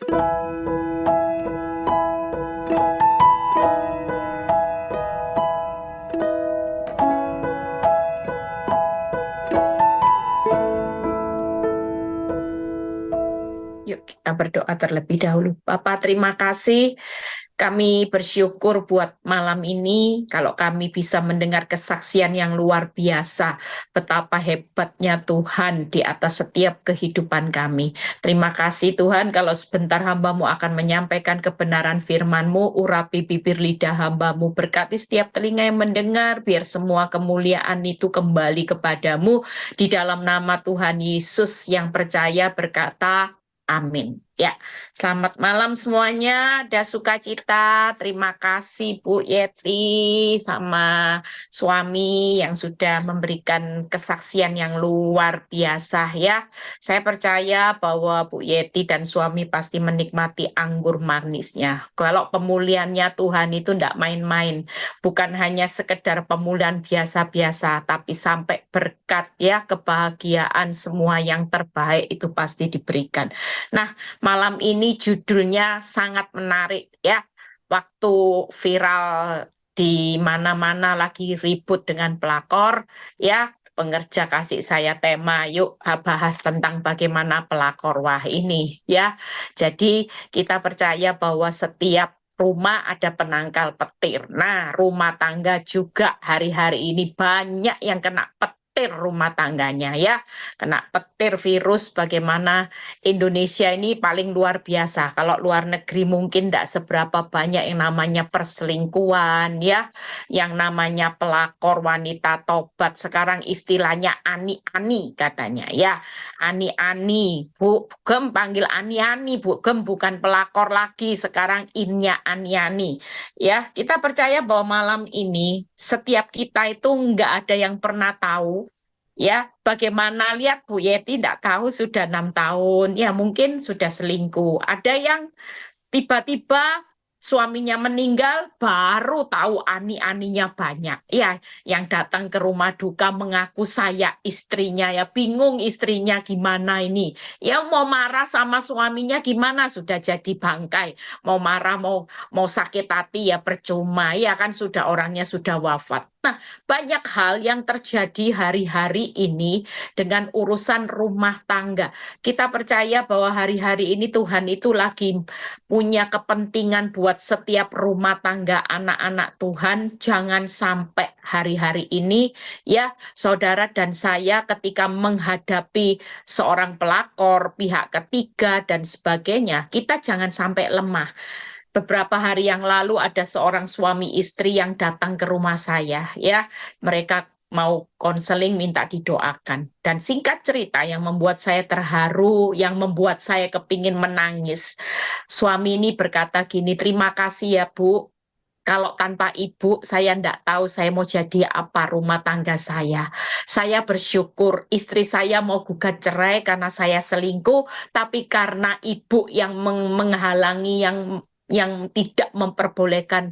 Yuk kita berdoa terlebih dahulu. Bapak, terima kasih. Kami bersyukur buat malam ini kalau kami bisa mendengar kesaksian yang luar biasa betapa hebatnya Tuhan di atas setiap kehidupan kami. Terima kasih Tuhan kalau sebentar hamba-Mu akan menyampaikan kebenaran firman-Mu, urapi bibir lidah hamba-Mu, berkati setiap telinga yang mendengar, biar semua kemuliaan itu kembali kepadamu. Di dalam nama Tuhan Yesus yang percaya berkata, amin. Ya, selamat malam semuanya. Ada sukacita. Terima kasih Bu Yeti sama suami yang sudah memberikan kesaksian yang luar biasa ya. Saya percaya bahwa Bu Yeti dan suami pasti menikmati anggur manisnya. Kalau pemulihannya Tuhan itu tidak main-main. Bukan hanya sekedar pemulihan biasa-biasa, tapi sampai berkat ya, kebahagiaan semua yang terbaik itu pasti diberikan. Nah, malam ini judulnya sangat menarik ya. Waktu viral di mana-mana lagi ribut dengan pelakor ya. Pengerja kasih saya tema, yuk bahas tentang bagaimana pelakor. Wah ini ya. Jadi kita percaya bahwa setiap rumah ada penangkal petir. Nah, rumah tangga juga hari-hari ini banyak yang kena petir rumah tangganya ya. Kena petir virus bagaimana Indonesia ini paling luar biasa. Kalau luar negeri mungkin tidak seberapa banyak yang namanya perselingkuhan ya, yang namanya pelakor wanita tobat. Sekarang istilahnya ani-ani katanya ya. Ani-ani, Bu Gem panggil ani-ani, Bu Gem bukan pelakor lagi. Sekarang innya ani-ani. Ya, kita percaya bahwa malam ini setiap kita itu nggak ada yang pernah tahu ya, bagaimana lihat Bu Yeti tidak tahu sudah 6 tahun, ya mungkin sudah selingkuh. Ada yang tiba-tiba suaminya meninggal, baru tahu ani-aninya banyak. Ya, yang datang ke rumah duka mengaku saya istrinya, ya bingung istrinya gimana ini. Ya mau marah sama suaminya gimana, sudah jadi bangkai. Mau marah, mau sakit hati ya percuma, ya kan sudah orangnya sudah wafat. Nah, banyak hal yang terjadi hari-hari ini dengan urusan rumah tangga. Kita percaya bahwa hari-hari ini Tuhan itu lagi punya kepentingan buat setiap rumah tangga anak-anak Tuhan. Jangan sampai hari-hari ini ya saudara dan saya ketika menghadapi seorang pelakor, pihak ketiga dan sebagainya, kita jangan sampai lemah. Beberapa hari yang lalu ada seorang suami istri yang datang ke rumah saya ya. Mereka mau konseling minta didoakan. Dan singkat cerita yang membuat saya terharu, yang membuat saya kepingin menangis. Suami ini berkata gini, terima kasih ya Bu. Kalau tanpa ibu, saya tidak tahu saya mau jadi apa rumah tangga saya. Saya bersyukur istri saya mau gugat cerai karena saya selingkuh, tapi karena ibu yang menghalangi, yang tidak memperbolehkan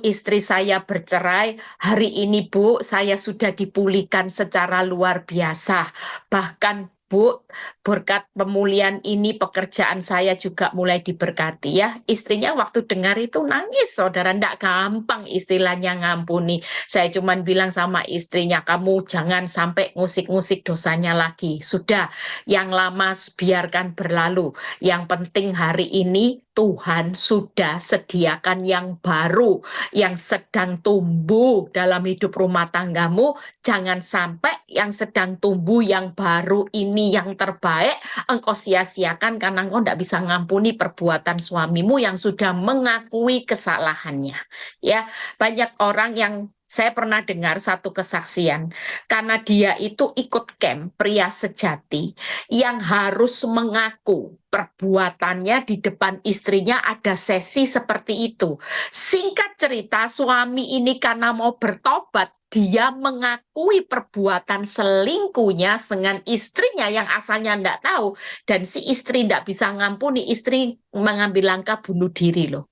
istri saya bercerai, hari ini Bu, saya sudah dipulihkan secara luar biasa. Bahkan Bu, berkat pemulihan ini pekerjaan saya juga mulai diberkati ya. Istrinya waktu dengar itu nangis, saudara. Nggak gampang istilahnya ngampuni. Saya cuma bilang sama istrinya, kamu jangan sampai ngusik-ngusik dosanya lagi. Sudah, yang lama biarkan berlalu. Yang penting hari ini Tuhan sudah sediakan yang baru, yang sedang tumbuh dalam hidup rumah tanggamu. Jangan sampai yang sedang tumbuh yang baru ini yang terbaik engkau sia-siakan karena engkau tidak bisa ngampuni perbuatan suamimu yang sudah mengakui kesalahannya. Ya, banyak orang yang saya pernah dengar satu kesaksian karena dia itu ikut camp pria sejati yang harus mengaku perbuatannya di depan istrinya, ada sesi seperti itu. Singkat cerita, suami ini karena mau bertobat, dia mengakui perbuatan selingkuhnya dengan istrinya yang asalnya tidak tahu, dan si istri tidak bisa ngampuni, istri mengambil langkah bunuh diri loh.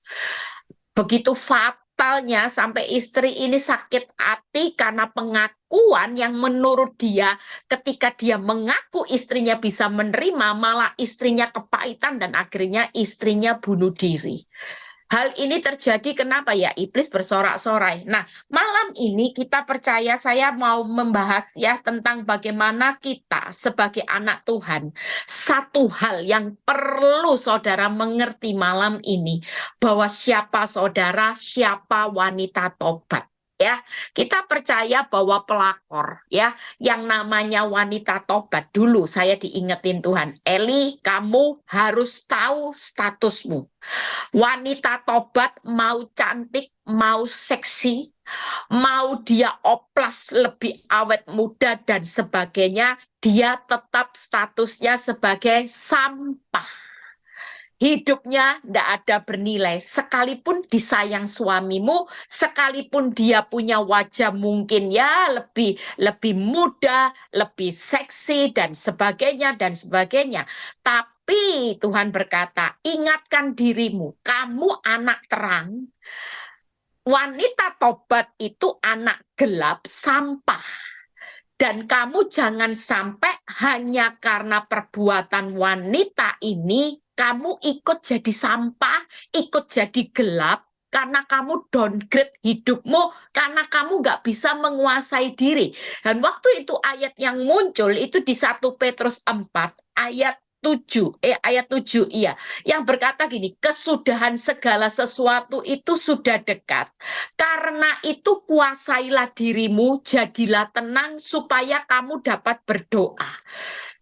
Begitu fatal fatalnya sampai istri ini sakit hati karena pengakuan yang menurut dia ketika dia mengaku istrinya bisa menerima, malah istrinya kepahitan dan akhirnya istrinya bunuh diri. Hal ini terjadi kenapa ya? Iblis bersorak-sorai. Nah, malam ini kita percaya saya mau membahas ya tentang bagaimana kita sebagai anak Tuhan. Satu hal yang perlu saudara mengerti malam ini, bahwa siapa saudara, siapa wanita tobat. Ya, kita percaya bahwa pelakor ya yang namanya wanita tobat, dulu saya diingetin Tuhan, Eli, kamu harus tahu statusmu. Wanita tobat mau cantik, mau seksi, mau dia oplas lebih awet muda dan sebagainya, dia tetap statusnya sebagai sampah. Hidupnya tidak ada bernilai, sekalipun disayang suamimu, sekalipun dia punya wajah mungkin ya lebih muda, lebih seksi dan sebagainya dan sebagainya. Tapi Tuhan berkata, ingatkan dirimu, kamu anak terang, wanita tobat itu anak gelap, sampah. Dan kamu jangan sampai hanya karena perbuatan wanita ini, kamu ikut jadi sampah, ikut jadi gelap, karena kamu downgrade hidupmu, karena kamu nggak bisa menguasai diri. Dan waktu itu ayat yang muncul itu di 1 Petrus 4, ayat 7, iya, yang berkata gini, kesudahan segala sesuatu itu sudah dekat. Karena itu kuasailah dirimu, jadilah tenang supaya kamu dapat berdoa.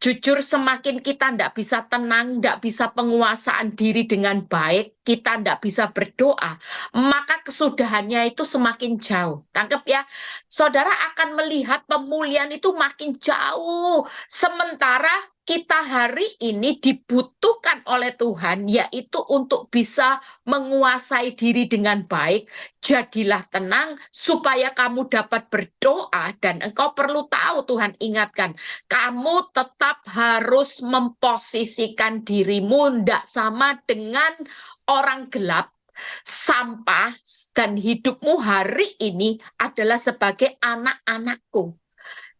Jujur semakin kita tidak bisa tenang, tidak bisa penguasaan diri dengan baik, kita tidak bisa berdoa, maka kesudahannya itu semakin jauh. Tangkap ya, saudara akan melihat pemulihan itu makin jauh. Sementara kita hari ini dibutuhkan oleh Tuhan, yaitu untuk bisa menguasai diri dengan baik. Jadilah tenang supaya kamu dapat berdoa, dan engkau perlu tahu, Tuhan ingatkan, kamu tetap harus memposisikan dirimu tidak sama dengan orang gelap, sampah, dan hidupmu hari ini adalah sebagai anak-anakku.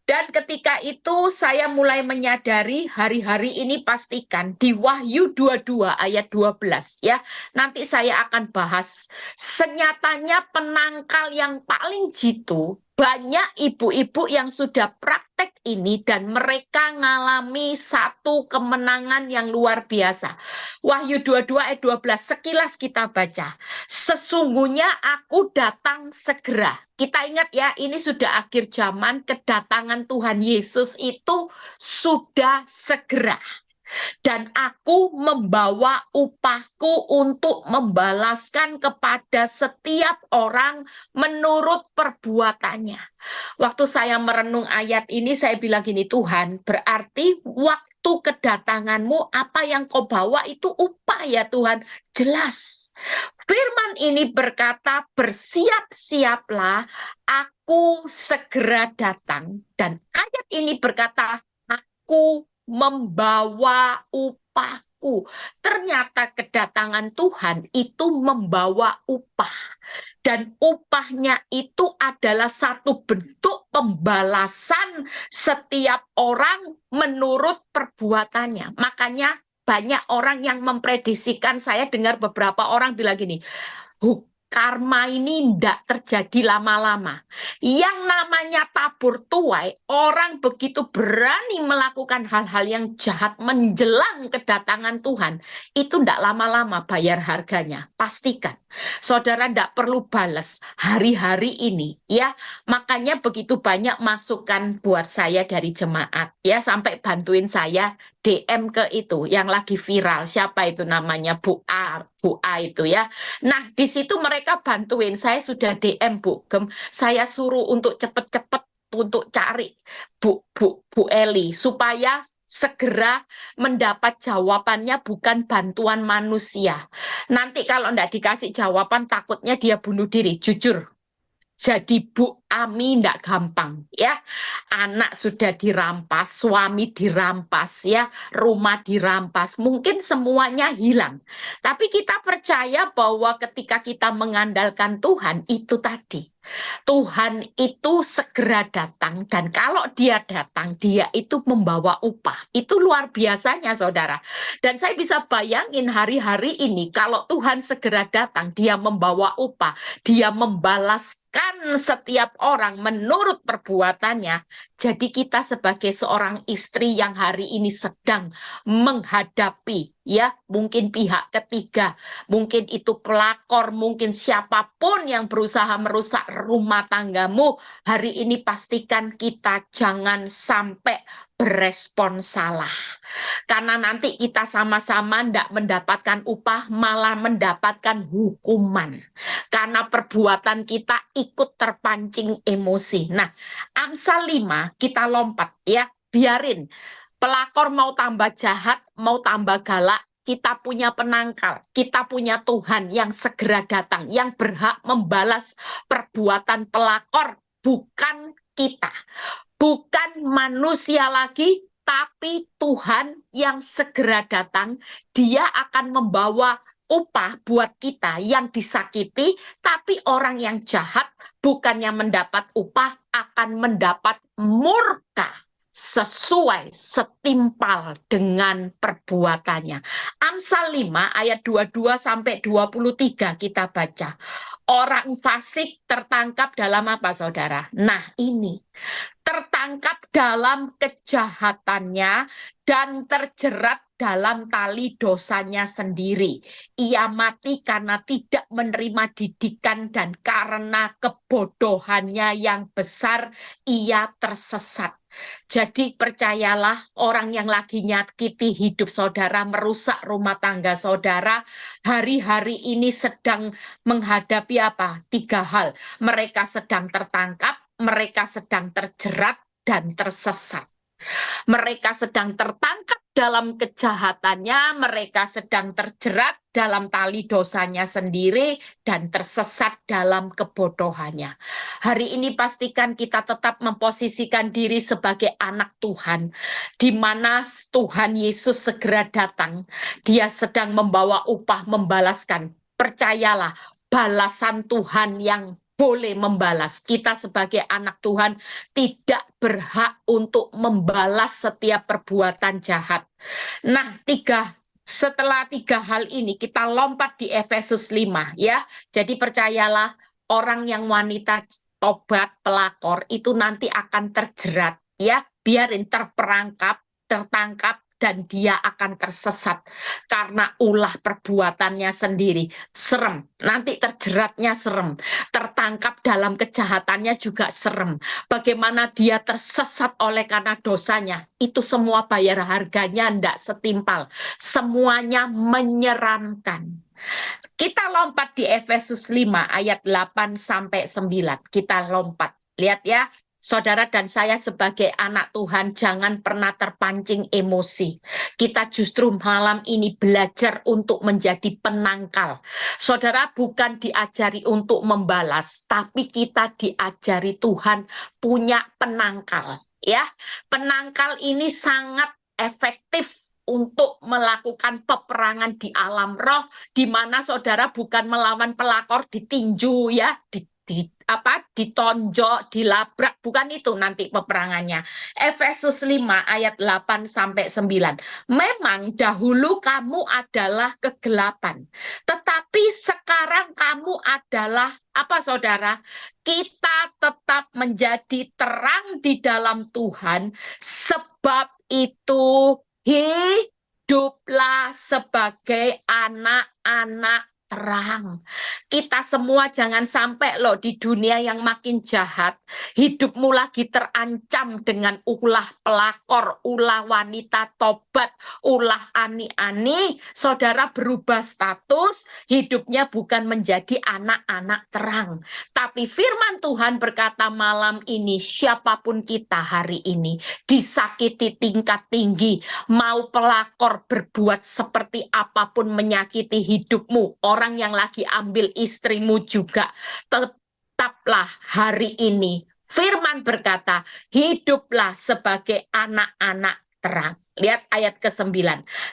Dan ketika itu saya mulai menyadari hari-hari ini pastikan di Wahyu 22 ayat 12 ya. Nanti saya akan bahas. Senyatanya penangkal yang paling jitu, banyak ibu-ibu yang sudah praktek ini dan mereka mengalami satu kemenangan yang luar biasa. Wahyu 22 ayat 12, sekilas kita baca. Sesungguhnya aku datang segera. Kita ingat ya, ini sudah akhir zaman, kedatangan Tuhan Yesus itu sudah segera. Dan aku membawa upahku untuk membalaskan kepada setiap orang menurut perbuatannya. Waktu saya merenung ayat ini, saya bilang gini, Tuhan, berarti waktu kedatanganmu, apa yang kau bawa itu upah ya Tuhan. Jelas. Firman ini berkata, bersiap-siaplah, aku segera datang. Dan ayat ini berkata, aku membawa upahku. Ternyata kedatangan Tuhan itu membawa upah. Dan upahnya itu adalah satu bentuk pembalasan setiap orang menurut perbuatannya. Makanya banyak orang yang memprediksikan, saya dengar beberapa orang bilang gini, karma ini tidak terjadi lama-lama. Yang namanya tabur tuai, orang begitu berani melakukan hal-hal yang jahat menjelang kedatangan Tuhan, itu tidak lama-lama bayar harganya. Pastikan. Saudara tidak perlu balas hari-hari ini. Ya, makanya begitu banyak masukan buat saya dari jemaat. Ya, sampai bantuin saya DM ke itu yang lagi viral. Siapa itu namanya? Bu A itu ya. Nah, di situ mereka bantuin. Saya sudah DM Bu Gem, saya suruh untuk cepet-cepet untuk cari Bu Eli supaya segera mendapat jawabannya, bukan bantuan manusia. Nanti kalau enggak dikasih jawaban, takutnya dia bunuh diri. Jujur, Jadi Bu Ami ndak gampang ya. Anak sudah dirampas, suami dirampas ya, rumah dirampas. Mungkin semuanya hilang. Tapi kita percaya bahwa ketika kita mengandalkan Tuhan itu tadi. Tuhan itu segera datang dan kalau dia datang dia itu membawa upah. Itu luar biasanya saudara. Dan saya bisa bayangin hari-hari ini kalau Tuhan segera datang dia membawa upah. Dia membalaskan setiap orang menurut perbuatannya. Jadi kita sebagai seorang istri yang hari ini sedang menghadapi ya mungkin pihak ketiga, mungkin itu pelakor, mungkin siapapun yang berusaha merusak rumah tanggamu, hari ini pastikan kita jangan sampai berespon salah. Karena nanti kita sama-sama tidak mendapatkan upah, malah mendapatkan hukuman. Karena perbuatan kita ikut terpancing emosi. Nah, Amsal 5 kita lompat ya, biarin. Pelakor mau tambah jahat, mau tambah galak, kita punya penangkal, kita punya Tuhan yang segera datang, yang berhak membalas perbuatan pelakor, bukan kita. Bukan manusia lagi, tapi Tuhan yang segera datang, dia akan membawa upah buat kita yang disakiti, tapi orang yang jahat bukannya mendapat upah, akan mendapat murka sesuai setimpal dengan perbuatannya. Amsal 5 ayat 22 sampai 23 kita baca. Orang fasik tertangkap dalam apa saudara? Nah ini, tertangkap dalam kejahatannya dan terjerat dalam tali dosanya sendiri. Ia mati karena tidak menerima didikan dan karena kebodohannya yang besar ia tersesat. Jadi percayalah orang yang lagi nyakiti hidup saudara, merusak rumah tangga saudara, hari-hari ini sedang menghadapi apa? 3 hal. Mereka sedang tertangkap, mereka sedang terjerat dan tersesat. Mereka sedang tertangkap dalam kejahatannya, mereka sedang terjerat dalam tali dosanya sendiri, dan tersesat dalam kebodohannya. Hari ini pastikan kita tetap memposisikan diri sebagai anak Tuhan, di mana Tuhan Yesus segera datang. Dia sedang membawa upah membalaskan. Percayalah, balasan Tuhan yang boleh membalas. Kita sebagai anak Tuhan tidak berhak untuk membalas setiap perbuatan jahat. Nah, setelah 3 hal ini kita lompat di Efesus 5 ya. Jadi percayalah orang yang wanita tobat pelakor itu nanti akan terjerat ya, biarin terperangkap, tertangkap dan dia akan tersesat karena ulah perbuatannya sendiri. Serem, nanti terjeratnya serem, tertangkap dalam kejahatannya juga serem. Bagaimana dia tersesat oleh karena dosanya, itu semua bayar harganya tidak setimpal. Semuanya menyeramkan. Kita lompat di Efesus 5 ayat 8 sampai 9. Kita lompat. Lihat ya, saudara dan saya sebagai anak Tuhan jangan pernah terpancing emosi. Kita justru malam ini belajar untuk menjadi penangkal. Saudara bukan diajari untuk membalas, tapi kita diajari Tuhan punya penangkal. Ya, penangkal ini sangat efektif untuk melakukan peperangan di alam roh, di mana saudara bukan melawan pelakor ditinju ya, ditonjok, dilabrak, bukan itu nanti peperangannya. Efesus 5 ayat 8 sampai 9. Memang dahulu kamu adalah kegelapan, tetapi sekarang kamu adalah apa saudara? Kita tetap menjadi terang di dalam Tuhan, sebab itu hiduplah sebagai anak-anak terang. Kita semua jangan sampai loh di dunia yang makin jahat, hidupmu lagi terancam dengan ulah pelakor, ulah wanita tobat, ulah ani-ani, saudara berubah status, hidupnya bukan menjadi anak-anak terang. Tapi firman Tuhan berkata malam ini, siapapun kita hari ini, disakiti tingkat tinggi, mau pelakor berbuat seperti apapun menyakiti hidupmu, orang yang lagi ambil istrimu juga, tetap tetaplah hari ini. Firman berkata, hiduplah sebagai anak-anak terang. Lihat ayat ke-9.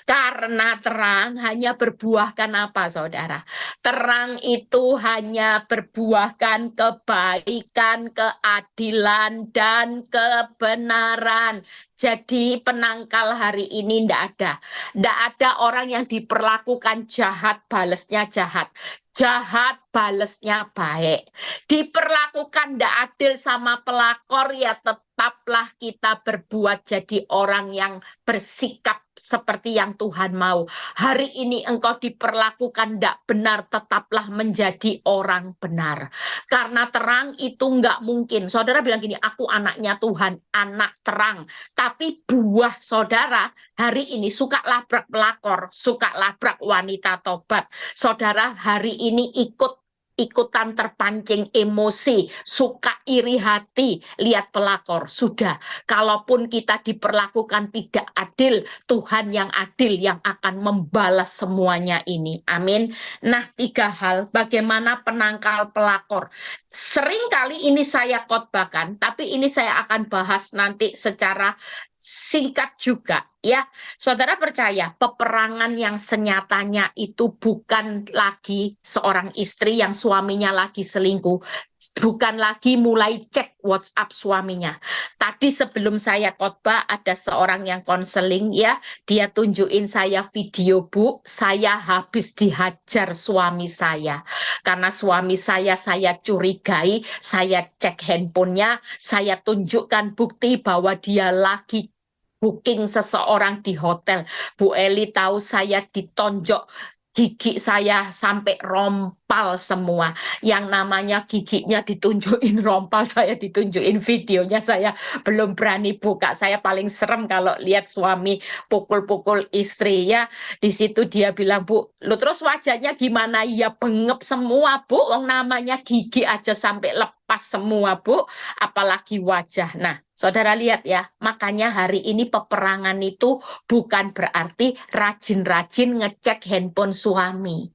Karena terang hanya berbuahkan apa, saudara? Terang itu hanya berbuahkan kebaikan, keadilan, dan kebenaran. Jadi penangkal hari ini tidak ada. Tidak ada orang yang diperlakukan jahat, balesnya jahat. Jahat, balesnya baik. Diperlakukan tidak adil sama pelakor, ya tetaplah kita berbuat jadi orang yang bersikap seperti yang Tuhan mau. Hari ini engkau diperlakukan tidak benar, tetaplah menjadi orang benar. Karena terang itu nggak mungkin. Saudara bilang gini, aku anaknya Tuhan, anak terang. Tapi buah saudara hari ini suka labrak pelakor, suka labrak wanita tobat. Saudara hari ini ikutan terpancing emosi, suka iri hati, lihat pelakor. Sudah, kalaupun kita diperlakukan tidak adil, Tuhan yang adil yang akan membalas semuanya ini. Amin. Nah, 3 hal bagaimana penangkal pelakor. Sering kali ini saya khotbahkan, tapi ini saya akan bahas nanti secara singkat juga ya. Saudara percaya peperangan yang senyatanya itu bukan lagi seorang istri yang suaminya lagi selingkuh, bukan lagi mulai cek WhatsApp suaminya. Tadi sebelum saya khotbah ada seorang yang konseling ya, dia tunjukin saya video, Bu, saya habis dihajar suami saya. Karena suami saya curigai, saya cek handphonenya, saya tunjukkan bukti bahwa dia lagi booking seseorang di hotel. Bu Eli tahu saya ditonjok, gigi saya sampai rompal semua. Yang namanya giginya ditunjukin rompal, saya ditunjukin videonya, saya belum berani buka. Saya paling serem kalau lihat suami pukul-pukul istri ya. Di situ dia bilang, Bu, lu terus wajahnya gimana? Ya bengep semua, Bu. Yang namanya gigi aja sampai lepas semua, Bu. Apalagi wajah. Nah, saudara lihat ya, makanya hari ini peperangan itu bukan berarti rajin-rajin ngecek handphone suami.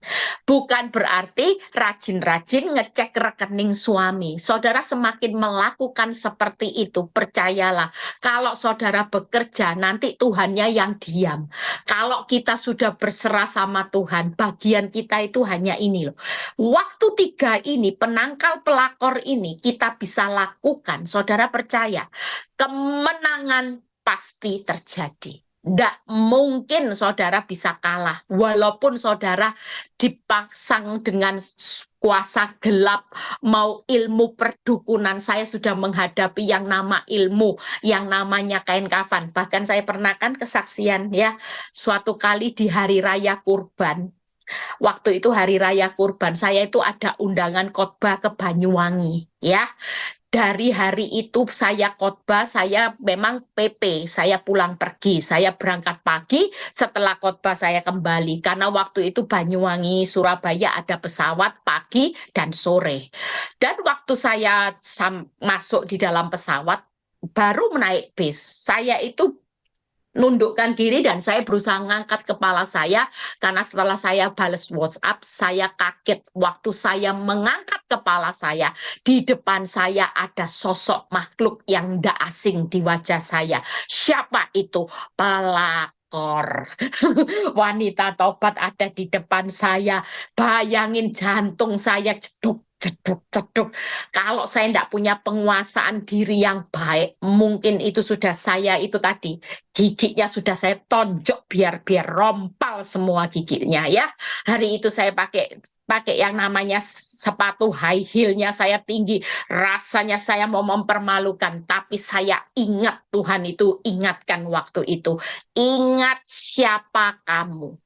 Bukan berarti rajin-rajin ngecek rekening suami. Saudara semakin melakukan seperti itu, percayalah, kalau saudara bekerja, nanti Tuhannya yang diam. Kalau kita sudah berserah sama Tuhan, bagian kita itu hanya ini loh. Waktu 3 ini, penangkal pelakor ini, kita bisa lakukan, saudara percaya, kemenangan pasti terjadi. Tidak mungkin saudara bisa kalah, walaupun saudara dipasang dengan kuasa gelap, mau ilmu perdukunan. Saya sudah menghadapi yang nama ilmu, yang namanya kain kafan. Bahkan saya pernah kan kesaksian ya, suatu kali di hari raya kurban. Waktu itu hari raya kurban, saya itu ada undangan khotbah ke Banyuwangi ya. Dari hari itu saya khotbah, saya memang PP, saya pulang pergi, saya berangkat pagi, setelah khotbah saya kembali. Karena waktu itu Banyuwangi, Surabaya ada pesawat pagi dan sore. Dan waktu saya masuk di dalam pesawat, baru menaik bis, saya itu nundukkan diri dan saya berusaha mengangkat kepala saya karena setelah saya balas WhatsApp, saya kaget waktu saya mengangkat kepala saya, di depan saya ada sosok makhluk yang tidak asing di wajah saya. Siapa itu? Pelakor. Wanita tobat ada di depan saya. Bayangin jantung saya jeduk, jeduk, jeduk. Kalau saya tidak punya penguasaan diri yang baik, mungkin itu sudah saya itu tadi, giginya sudah saya tonjok biar rompal semua giginya ya. Hari itu saya pakai yang namanya sepatu high heel-nya saya tinggi. Rasanya saya mau mempermalukan, tapi saya ingat Tuhan itu ingatkan waktu itu. Ingat siapa kamu.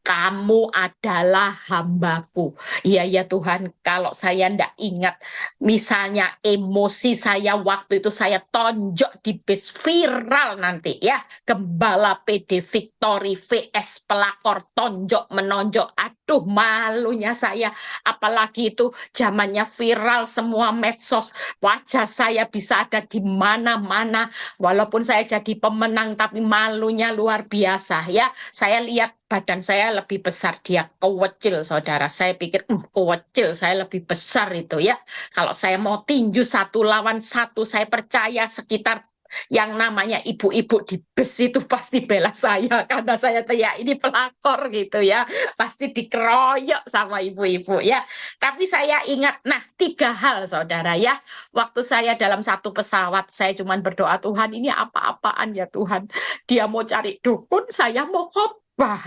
Kamu adalah hambaku. Iya ya Tuhan, kalau saya tidak ingat, misalnya emosi saya waktu itu saya tonjok di bis viral nanti ya. Gembala PD Victory VS pelakor tonjok menonjok. Aduh malunya saya. Apalagi itu zamannya viral semua medsos. Wajah saya bisa ada di mana-mana. Walaupun saya jadi pemenang tapi malunya luar biasa ya. Saya lihat badan saya saya lebih besar, dia kecil, saudara. Saya pikir, kecil, saya lebih besar itu ya. Kalau saya mau tinju 1 lawan 1, saya percaya sekitar yang namanya ibu-ibu di bus itu pasti bela saya karena saya teriak ini pelakor gitu ya, pasti dikeroyok sama ibu-ibu ya. Tapi saya ingat, nah 3 hal saudara ya, waktu saya dalam satu pesawat saya cuma berdoa, Tuhan ini apa-apaan ya Tuhan, dia mau cari dukun, saya mau khotbah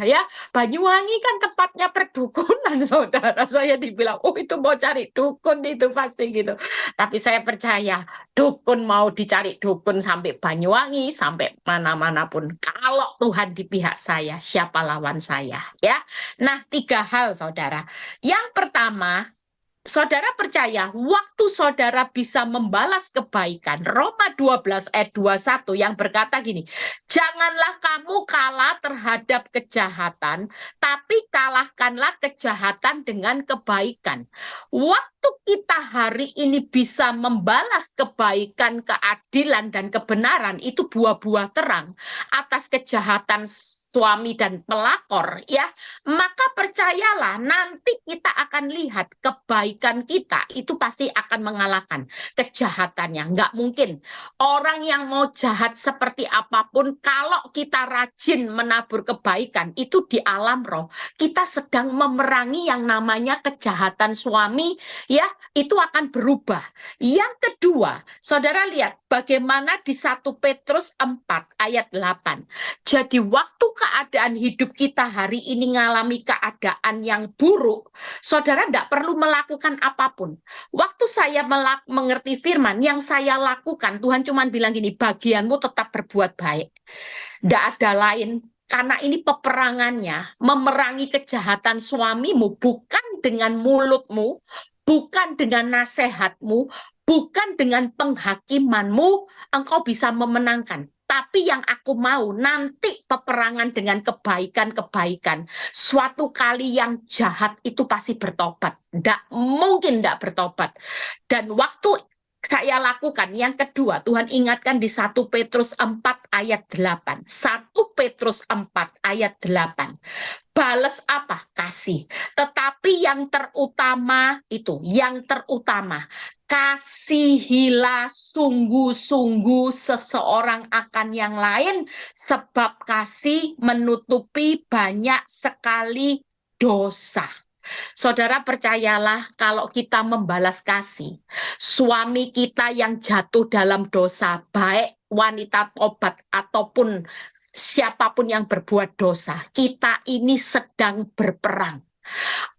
ya. Banyuwangi kan tempatnya perdukunan saudara, saya dibilang oh itu mau cari dukun itu pasti gitu. Tapi saya percaya dukun mau dicari dukun sampai Banyuwangi, sampai mana-mana pun. Kalau Tuhan di pihak saya, siapa lawan saya? Ya. Nah, 3 hal, saudara. Yang pertama, saudara percaya, waktu saudara bisa membalas kebaikan, Roma 12 ayat 21 yang berkata gini, janganlah kamu kalah terhadap kejahatan, tapi kalahkanlah kejahatan dengan kebaikan. Waktu kita hari ini bisa membalas kebaikan, keadilan, dan kebenaran, itu buah-buah terang atas kejahatan suami dan pelakor, ya, maka percayalah nanti kita akan lihat kebaikan kita itu pasti akan mengalahkan kejahatannya. Nggak mungkin orang yang mau jahat seperti apapun, kalau kita rajin menabur kebaikan itu di alam roh, kita sedang memerangi yang namanya kejahatan suami, ya, itu akan berubah. Yang kedua, saudara lihat bagaimana di 1 Petrus 4 ayat 8. Jadi waktu keadaan hidup kita hari ini mengalami keadaan yang buruk, saudara tidak perlu melakukan apapun. Waktu saya mengerti firman, yang saya lakukan, Tuhan cuma bilang gini, bagianmu tetap berbuat baik. Tidak ada lain, karena ini peperangannya, memerangi kejahatan suamimu, bukan dengan mulutmu, bukan dengan nasihatmu, bukan dengan penghakimanmu, engkau bisa memenangkan. Tapi yang aku mau nanti peperangan dengan kebaikan-kebaikan. Suatu kali yang jahat itu pasti bertobat. Tidak mungkin tidak bertobat. Dan waktu saya lakukan, yang kedua, Tuhan ingatkan di 1 Petrus 4 ayat 8. 1 Petrus 4 ayat 8. Balas apa? Kasih. Tetapi yang terutama itu, yang terutama, kasihilah sungguh-sungguh seseorang akan yang lain, sebab kasih menutupi banyak sekali dosa. Saudara percayalah, kalau kita membalas kasih, suami kita yang jatuh dalam dosa, baik wanita tobat ataupun siapapun yang berbuat dosa, kita ini sedang berperang.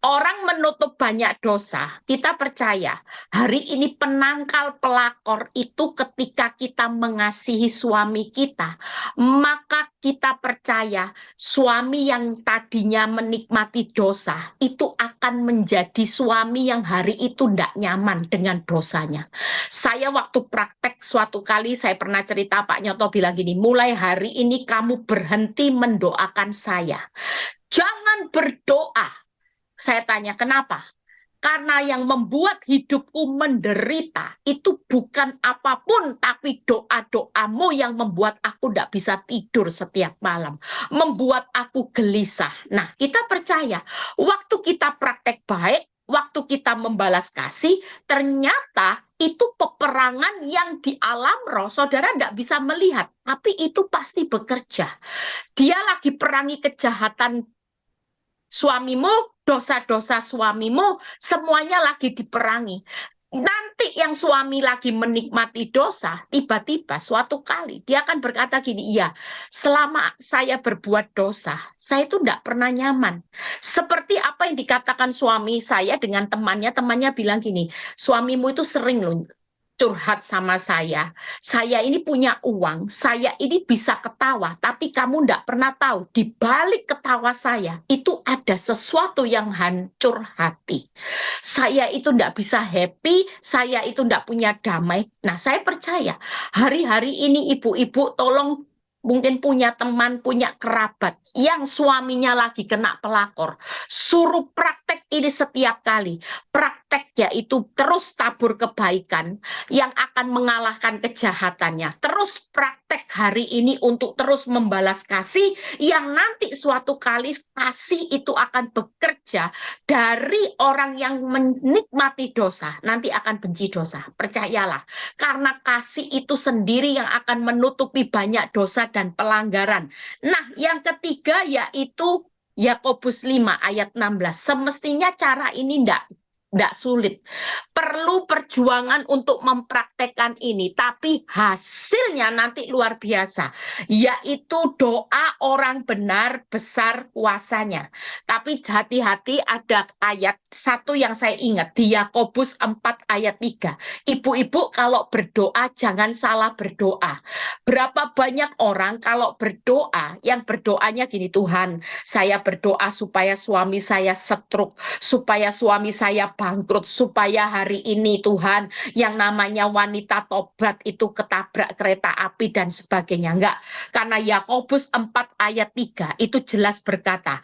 Orang menutup banyak dosa, kita percaya hari ini penangkal pelakor itu ketika kita mengasihi suami kita, maka kita percaya suami yang tadinya menikmati dosa itu akan menjadi suami yang hari itu tidak nyaman dengan dosanya. Saya waktu praktek suatu kali, saya pernah cerita, Pak Nyoto bilang gini, mulai hari ini kamu berhenti mendoakan saya. Jangan berdoa. Saya tanya, kenapa? Karena yang membuat hidupku menderita itu bukan apapun, tapi doa-doamu yang membuat aku tidak bisa tidur setiap malam, membuat aku gelisah. Nah, kita percaya, waktu kita praktek baik, waktu kita membalas kasih, ternyata itu peperangan yang di alam roh, saudara tidak bisa melihat, tapi itu pasti bekerja. Dia lagi perangi kejahatan suamimu, dosa-dosa suamimu, semuanya lagi diperangi. Nanti yang suami lagi menikmati dosa, tiba-tiba suatu kali dia akan berkata gini, iya, selama saya berbuat dosa, saya itu tidak pernah nyaman. Seperti apa yang dikatakan suami saya dengan temannya bilang gini, suamimu itu sering loh curhat sama saya ini punya uang, saya ini bisa ketawa, tapi kamu tidak pernah tahu, di balik ketawa saya, itu ada sesuatu yang hancur hati. Saya itu tidak bisa happy, saya itu tidak punya damai. Nah, saya percaya, hari-hari ini ibu-ibu tolong mungkin punya teman, punya kerabat yang suaminya lagi kena pelakor, suruh praktek ini setiap kali. Praktek yaitu terus tabur kebaikan yang akan mengalahkan kejahatannya. Terus praktek hari ini untuk terus membalas kasih yang nanti suatu kali kasih itu akan bekerja dari orang yang menikmati dosa, nanti akan benci dosa. Percayalah, karena kasih itu sendiri yang akan menutupi banyak dosa dan pelanggaran. Nah, yang ketiga yaitu Yakobus 5 ayat 16. Semestinya cara ini tidak sulit. Perlu perjuangan untuk mempraktekkan ini, tapi hasilnya nanti luar biasa, yaitu doa orang benar besar kuasanya. Tapi hati-hati, ada ayat satu yang saya ingat di Yakobus 4 ayat 3. Ibu-ibu kalau berdoa jangan salah berdoa. Berapa banyak orang kalau berdoa yang berdoanya gini, Tuhan, saya berdoa supaya suami saya stroke, supaya suami saya bangkrut, supaya hari ini Tuhan yang namanya wanita tobat itu ketabrak kereta api dan sebagainya. Enggak, karena Yakobus 4 ayat 3 itu jelas berkata,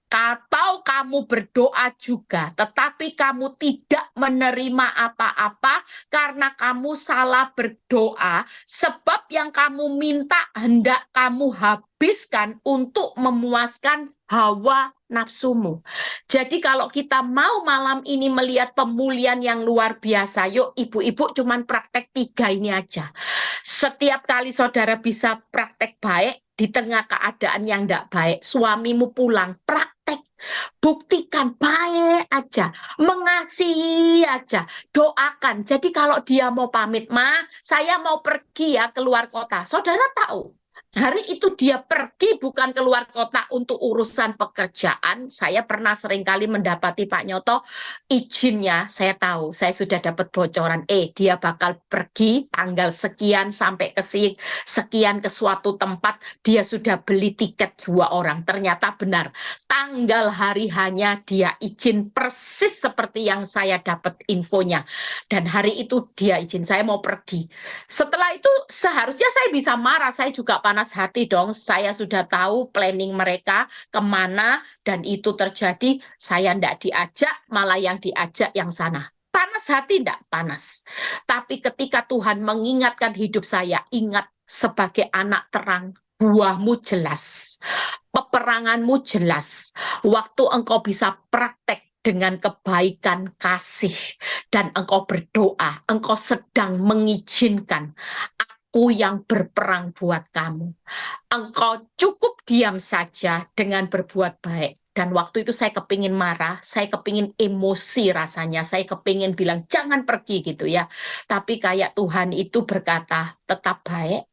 kalau kamu berdoa juga, tetapi kamu tidak menerima apa-apa karena kamu salah berdoa, sebab yang kamu minta hendak kamu habiskan untuk memuaskan hawa nafsumu. Jadi kalau kita mau malam ini melihat pemulihan yang luar biasa, yuk ibu-ibu cuman praktek 3 ini aja. Setiap kali saudara bisa praktek baik, di tengah keadaan yang tidak baik, suamimu pulang, praktek. Buktikan baik aja, mengasihi aja, doakan. Jadi kalau dia mau pamit, Ma, saya mau pergi ya keluar kota. Saudara tahu, hari itu dia pergi bukan keluar kota untuk urusan pekerjaan. Saya pernah seringkali mendapati Pak Nyoto, izinnya saya tahu, saya sudah dapat bocoran, dia bakal pergi tanggal sekian sampai ke sekian ke suatu tempat, dia sudah beli tiket 2 orang. Ternyata benar, tanggal hari hanya dia izin persis seperti yang saya dapat infonya. Dan hari itu dia izin, saya mau pergi. Setelah itu seharusnya saya bisa marah, saya juga panas hati dong. Saya sudah tahu planning mereka kemana dan itu terjadi, saya tidak diajak, malah yang diajak yang sana. Panas hati tidak? Panas. Tapi ketika Tuhan mengingatkan hidup saya, ingat sebagai anak terang, buahmu jelas, peperanganmu jelas. Waktu engkau bisa praktek dengan kebaikan kasih dan engkau berdoa, engkau sedang mengizinkan aku yang berperang buat kamu. Engkau cukup diam saja dengan berbuat baik. Dan waktu itu saya kepingin marah, saya kepingin emosi rasanya, saya kepingin bilang jangan pergi gitu ya. Tapi kayak Tuhan itu berkata, tetap baik,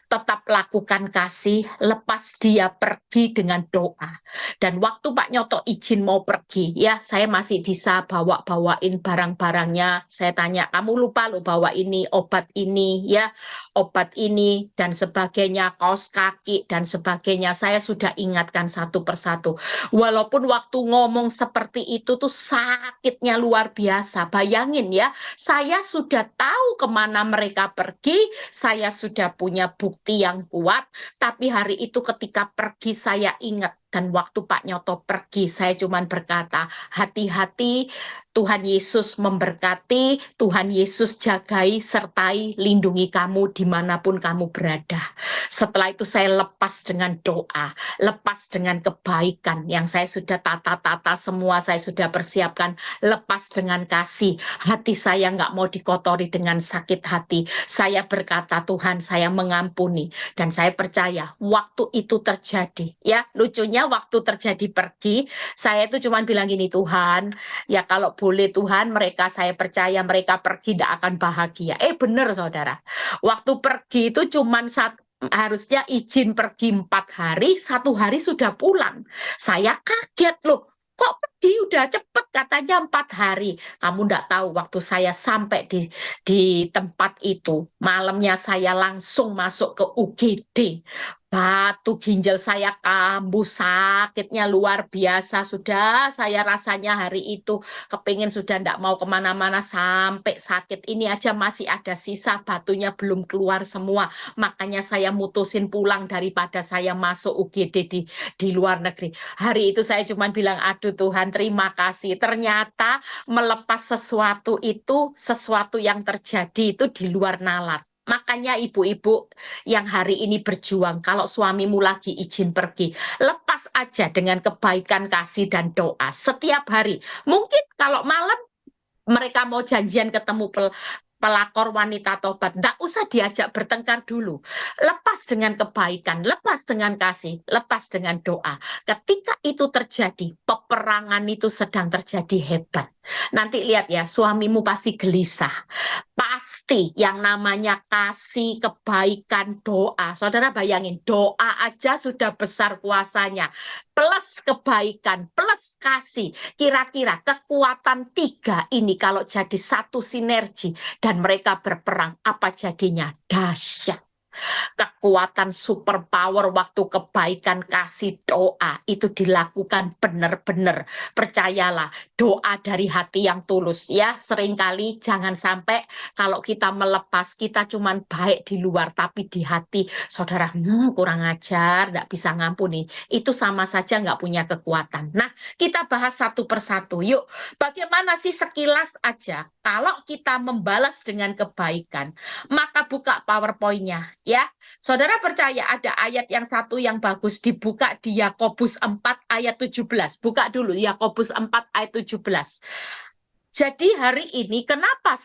tetap lakukan kasih, lepas dia pergi dengan doa. Dan waktu Pak Nyoto izin mau pergi, ya saya masih bisa bawain barang-barangnya. Saya tanya, kamu lupa lo bawa ini, obat ini, ya, obat ini, dan sebagainya, kaos kaki, dan sebagainya. Saya sudah ingatkan satu persatu. Walaupun waktu ngomong seperti itu tuh sakitnya luar biasa. Bayangin ya, saya sudah tahu kemana mereka pergi, saya sudah punya bukti yang kuat, tapi hari itu ketika pergi saya ingat, dan waktu Pak Nyoto pergi saya cuma berkata, hati-hati, Tuhan Yesus memberkati, Tuhan Yesus jagai, sertai, lindungi kamu dimanapun kamu berada. Setelah itu saya lepas dengan doa, lepas dengan kebaikan yang saya sudah tata-tata semua, saya sudah persiapkan, lepas dengan kasih. Hati saya nggak mau dikotori dengan sakit hati. Saya berkata, Tuhan, saya mengampuni. Dan saya percaya waktu itu terjadi. Ya, lucunya waktu terjadi pergi, saya itu cuma bilang gini, Tuhan, ya kalau boleh Tuhan, mereka saya percaya mereka pergi tidak akan bahagia. Benar saudara. Waktu pergi itu cuma harusnya izin pergi 4 hari, 1 hari sudah pulang. Saya kaget loh, kok pergi udah cepet katanya 4 hari. Kamu nggak tahu waktu saya sampai di tempat itu, malamnya saya langsung masuk ke UGD. Batu ginjal saya kambuh, sakitnya luar biasa. Sudah saya rasanya hari itu kepingin sudah ndak mau kemana-mana sampai sakit ini aja masih ada sisa batunya belum keluar semua. Makanya saya mutusin pulang daripada saya masuk UGD di luar negeri. Hari itu saya cuma bilang, aduh Tuhan terima kasih. Ternyata melepas sesuatu itu, sesuatu yang terjadi itu di luar nalar. Makanya ibu-ibu yang hari ini berjuang, kalau suamimu lagi izin pergi, lepas aja dengan kebaikan, kasih, dan doa setiap hari. Mungkin kalau malam mereka mau janjian ketemu pelakor wanita tobat, nggak usah diajak bertengkar dulu. Lepas dengan kebaikan, lepas dengan kasih, lepas dengan doa. Ketika itu terjadi, peperangan itu sedang terjadi hebat. Nanti lihat ya, suamimu pasti gelisah. Pasti yang namanya kasih, kebaikan, doa. Saudara bayangin, doa aja sudah besar kuasanya. Plus kebaikan, plus kasih. Kira-kira kekuatan 3 ini kalau jadi satu sinergi dan mereka berperang, apa jadinya? Dahsyat. Kekuatan superpower waktu kebaikan, kasih, doa itu dilakukan benar-benar. Percayalah, doa dari hati yang tulus ya. Seringkali jangan sampai kalau kita melepas, kita cuman baik di luar tapi di hati saudara kurang ajar, nggak bisa ngampuni. Itu sama saja nggak punya kekuatan. Nah, kita bahas satu persatu. Yuk, bagaimana sih sekilas aja kalau kita membalas dengan kebaikan? Maka buka PowerPoint-nya ya. Saudara percaya ada ayat yang satu yang bagus dibuka di Yakobus 4 ayat 17. Buka dulu Yakobus 4 ayat 17. Jadi hari ini kenapa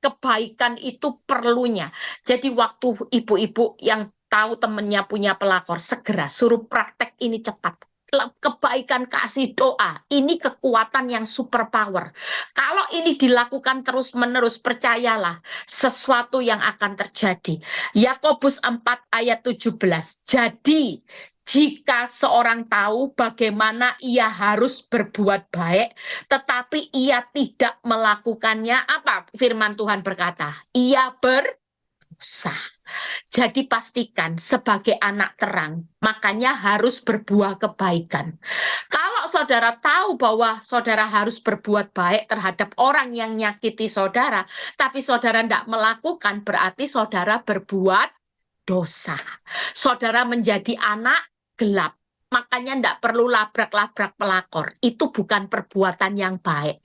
kebaikan itu perlunya? Jadi waktu ibu-ibu yang tahu temennya punya pelakor, segera suruh praktek ini cepat. Kebaikan, kasih, doa, ini kekuatan yang superpower. Kalau ini dilakukan terus-menerus, percayalah sesuatu yang akan terjadi. Yakobus 4 ayat 17. Jadi jika seorang tahu bagaimana ia harus berbuat baik, tetapi ia tidak melakukannya, apa firman Tuhan berkata? Ia berdosa. Jadi pastikan sebagai anak terang, makanya harus berbuah kebaikan. Kalau saudara tahu bahwa saudara harus berbuat baik terhadap orang yang nyakiti saudara, tapi saudara tidak melakukan, berarti saudara berbuat dosa. Saudara menjadi anak gelap. Makanya tidak perlu labrak-labrak pelakor. Itu bukan perbuatan yang baik.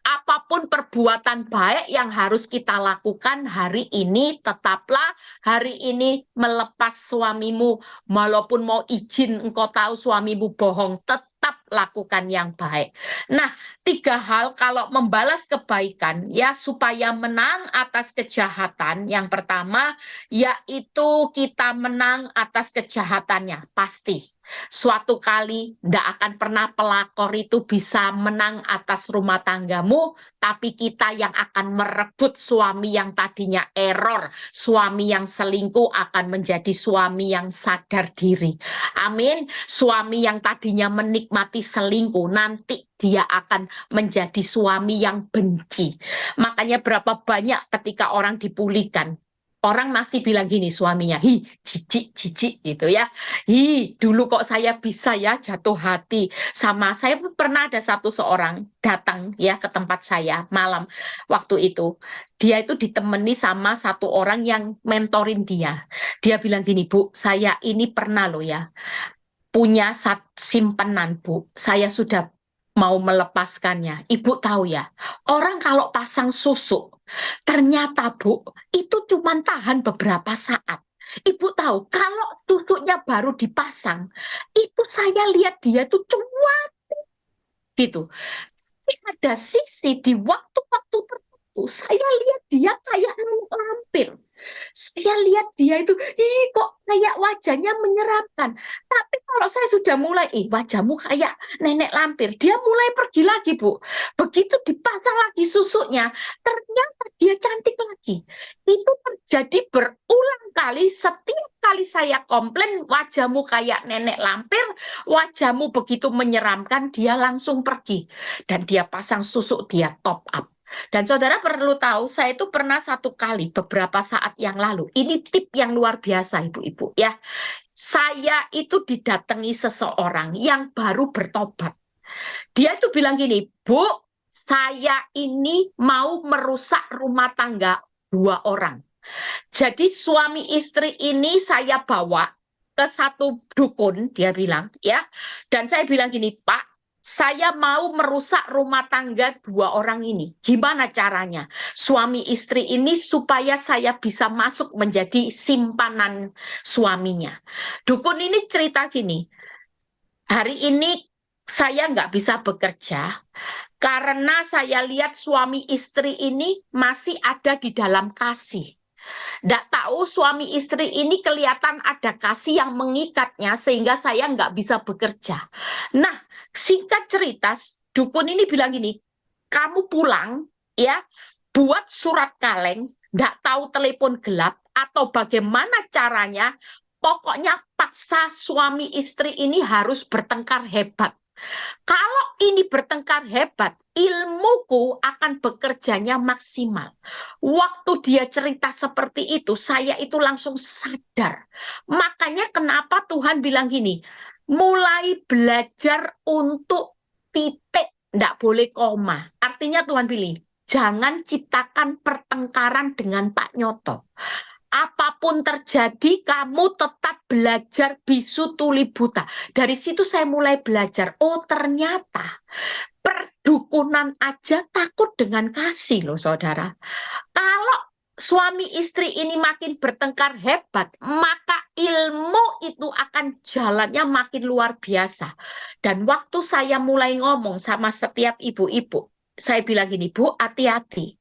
Apapun perbuatan baik yang harus kita lakukan hari ini, tetaplah hari ini melepas suamimu. Walaupun mau izin, engkau tahu suamimu bohong, tetap lakukan yang baik. Nah, 3 hal kalau membalas kebaikan, ya supaya menang atas kejahatan. Yang pertama, yaitu kita menang atas kejahatannya, pasti. Suatu kali tidak akan pernah pelakor itu bisa menang atas rumah tanggamu, tapi kita yang akan merebut suami yang tadinya error, suami yang selingkuh akan menjadi suami yang sadar diri. Amin. Suami yang tadinya menikmati selingkuh, nanti dia akan menjadi suami yang benci. Makanya berapa banyak ketika orang dipulihkan, orang masih bilang gini suaminya, hi, jijik gitu ya. Hi, dulu kok saya bisa ya jatuh hati sama saya. Pernah ada seorang datang ya ke tempat saya malam waktu itu. Dia itu ditemani sama satu orang yang mentorin dia. Dia bilang gini, Bu, saya ini pernah loh ya punya simpenan, Bu. Saya sudah mau melepaskannya. Ibu tahu ya, orang kalau pasang susuk, ternyata Bu, itu cuma tahan beberapa saat. Ibu tahu, kalau susuknya baru dipasang, itu saya lihat dia tuh cuat gitu. Tapi ada sisi di waktu-waktu tertentu, saya lihat dia kayak lampir. Saya lihat dia itu, kok kayak wajahnya menyeramkan. Tapi kalau saya sudah mulai, wajahmu kayak nenek lampir, dia mulai pergi lagi, Bu. Begitu begitu dipasang lagi susunya, ternyata dia cantik lagi. Itu terjadi berulang kali. Setiap kali saya komplain, wajahmu kayak nenek lampir, wajahmu begitu menyeramkan, dia langsung pergi. Dan dia pasang susu, dia top up. Dan saudara perlu tahu, saya itu pernah satu kali beberapa saat yang lalu. Ini tip yang luar biasa, ibu-ibu ya. Saya itu didatangi seseorang yang baru bertobat. Dia itu bilang gini, Bu, saya ini mau merusak rumah tangga 2 orang. Jadi suami istri ini saya bawa ke satu dukun, dia bilang, ya. Dan saya bilang gini, Pak, saya mau merusak rumah tangga 2 orang ini. Gimana caranya? Suami istri ini supaya saya bisa masuk menjadi simpanan suaminya. Dukun ini cerita gini, hari ini saya nggak bisa bekerja karena saya lihat suami istri ini masih ada di dalam kasih. Nggak tahu suami istri ini kelihatan ada kasih yang mengikatnya sehingga saya nggak bisa bekerja. Nah, singkat cerita, dukun ini bilang gini, kamu pulang ya, buat surat kaleng, nggak tahu telepon gelap atau bagaimana caranya, pokoknya paksa suami istri ini harus bertengkar hebat. Kalau ini bertengkar hebat, ilmuku akan bekerjanya maksimal. Waktu dia cerita seperti itu, saya itu langsung sadar. Makanya kenapa Tuhan bilang gini, mulai belajar untuk titik, tidak boleh koma. Artinya Tuhan pilih, jangan ciptakan pertengkaran dengan Pak Nyoto. Apapun terjadi, kamu tetap belajar bisu tuli buta. Dari situ saya mulai belajar. Oh, ternyata perdukunan aja takut dengan kasih loh, saudara. Kalau suami istri ini makin bertengkar hebat, maka ilmu itu akan jalannya makin luar biasa. Dan waktu saya mulai ngomong sama setiap ibu-ibu, saya bilang gini, Bu, hati-hati.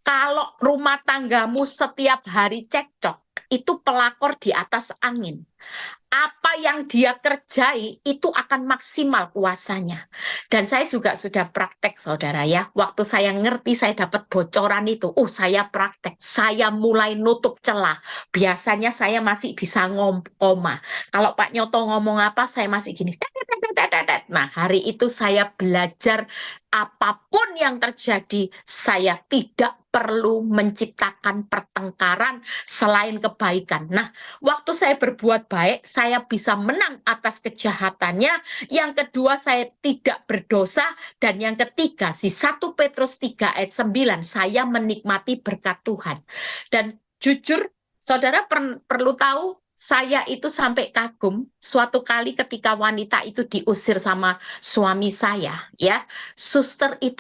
Kalau rumah tanggamu setiap hari cekcok, itu pelakor di atas angin. Apa yang dia kerjai itu akan maksimal kuasanya. Dan saya juga sudah praktek, saudara ya. Waktu saya ngerti, saya dapat bocoran itu. Saya praktek. Saya mulai nutup celah. Biasanya saya masih bisa ngomong. Kalau Pak Nyoto ngomong apa, saya masih gini. Nah, hari itu saya belajar apapun yang terjadi, saya tidak perlu menciptakan pertengkaran selain kebaikan. Nah, waktu saya berbuat baik, saya bisa menang atas kejahatannya. Yang kedua, saya tidak berdosa. Dan yang ketiga, di 1 Petrus 3 ayat 9, saya menikmati berkat Tuhan. Dan jujur, saudara perlu tahu, saya itu sampai kagum suatu kali ketika wanita itu diusir sama suami saya, ya. Susternya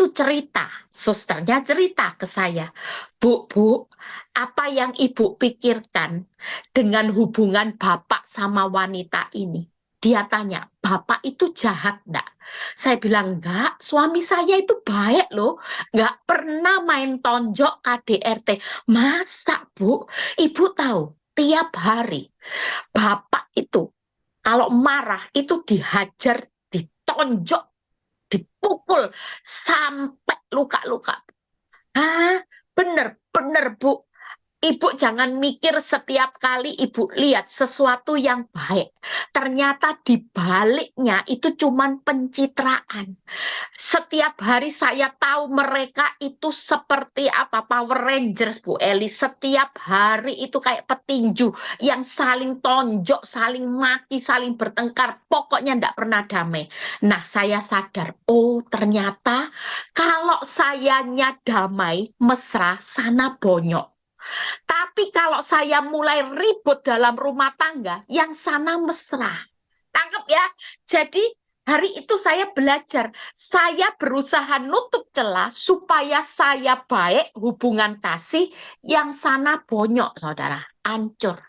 cerita ke saya, Bu, apa yang ibu pikirkan dengan hubungan bapak sama wanita ini? Dia tanya, bapak itu jahat enggak? Saya bilang, enggak, suami saya itu baik loh. Enggak pernah main tonjok KDRT. Masa, Bu? Ibu tahu, tiap hari bapak itu kalau marah itu dihajar, ditonjok, dipukul sampai luka-luka. Bener, Bu. Ibu jangan mikir setiap kali ibu lihat sesuatu yang baik. Ternyata di baliknya itu cuman pencitraan. Setiap hari saya tahu mereka itu seperti apa, Power Rangers, Bu Eli. Setiap hari itu kayak petinju yang saling tonjok, saling maki, saling bertengkar. Pokoknya enggak pernah damai. Nah, saya sadar, oh ternyata kalau sayanya damai, mesra, sana bonyok. Tapi kalau saya mulai ribut dalam rumah tangga, yang sana mesra. Tangkap ya? Jadi hari itu saya belajar, saya berusaha nutup celah supaya saya baik hubungan kasih, yang sana bonyok, saudara, hancur.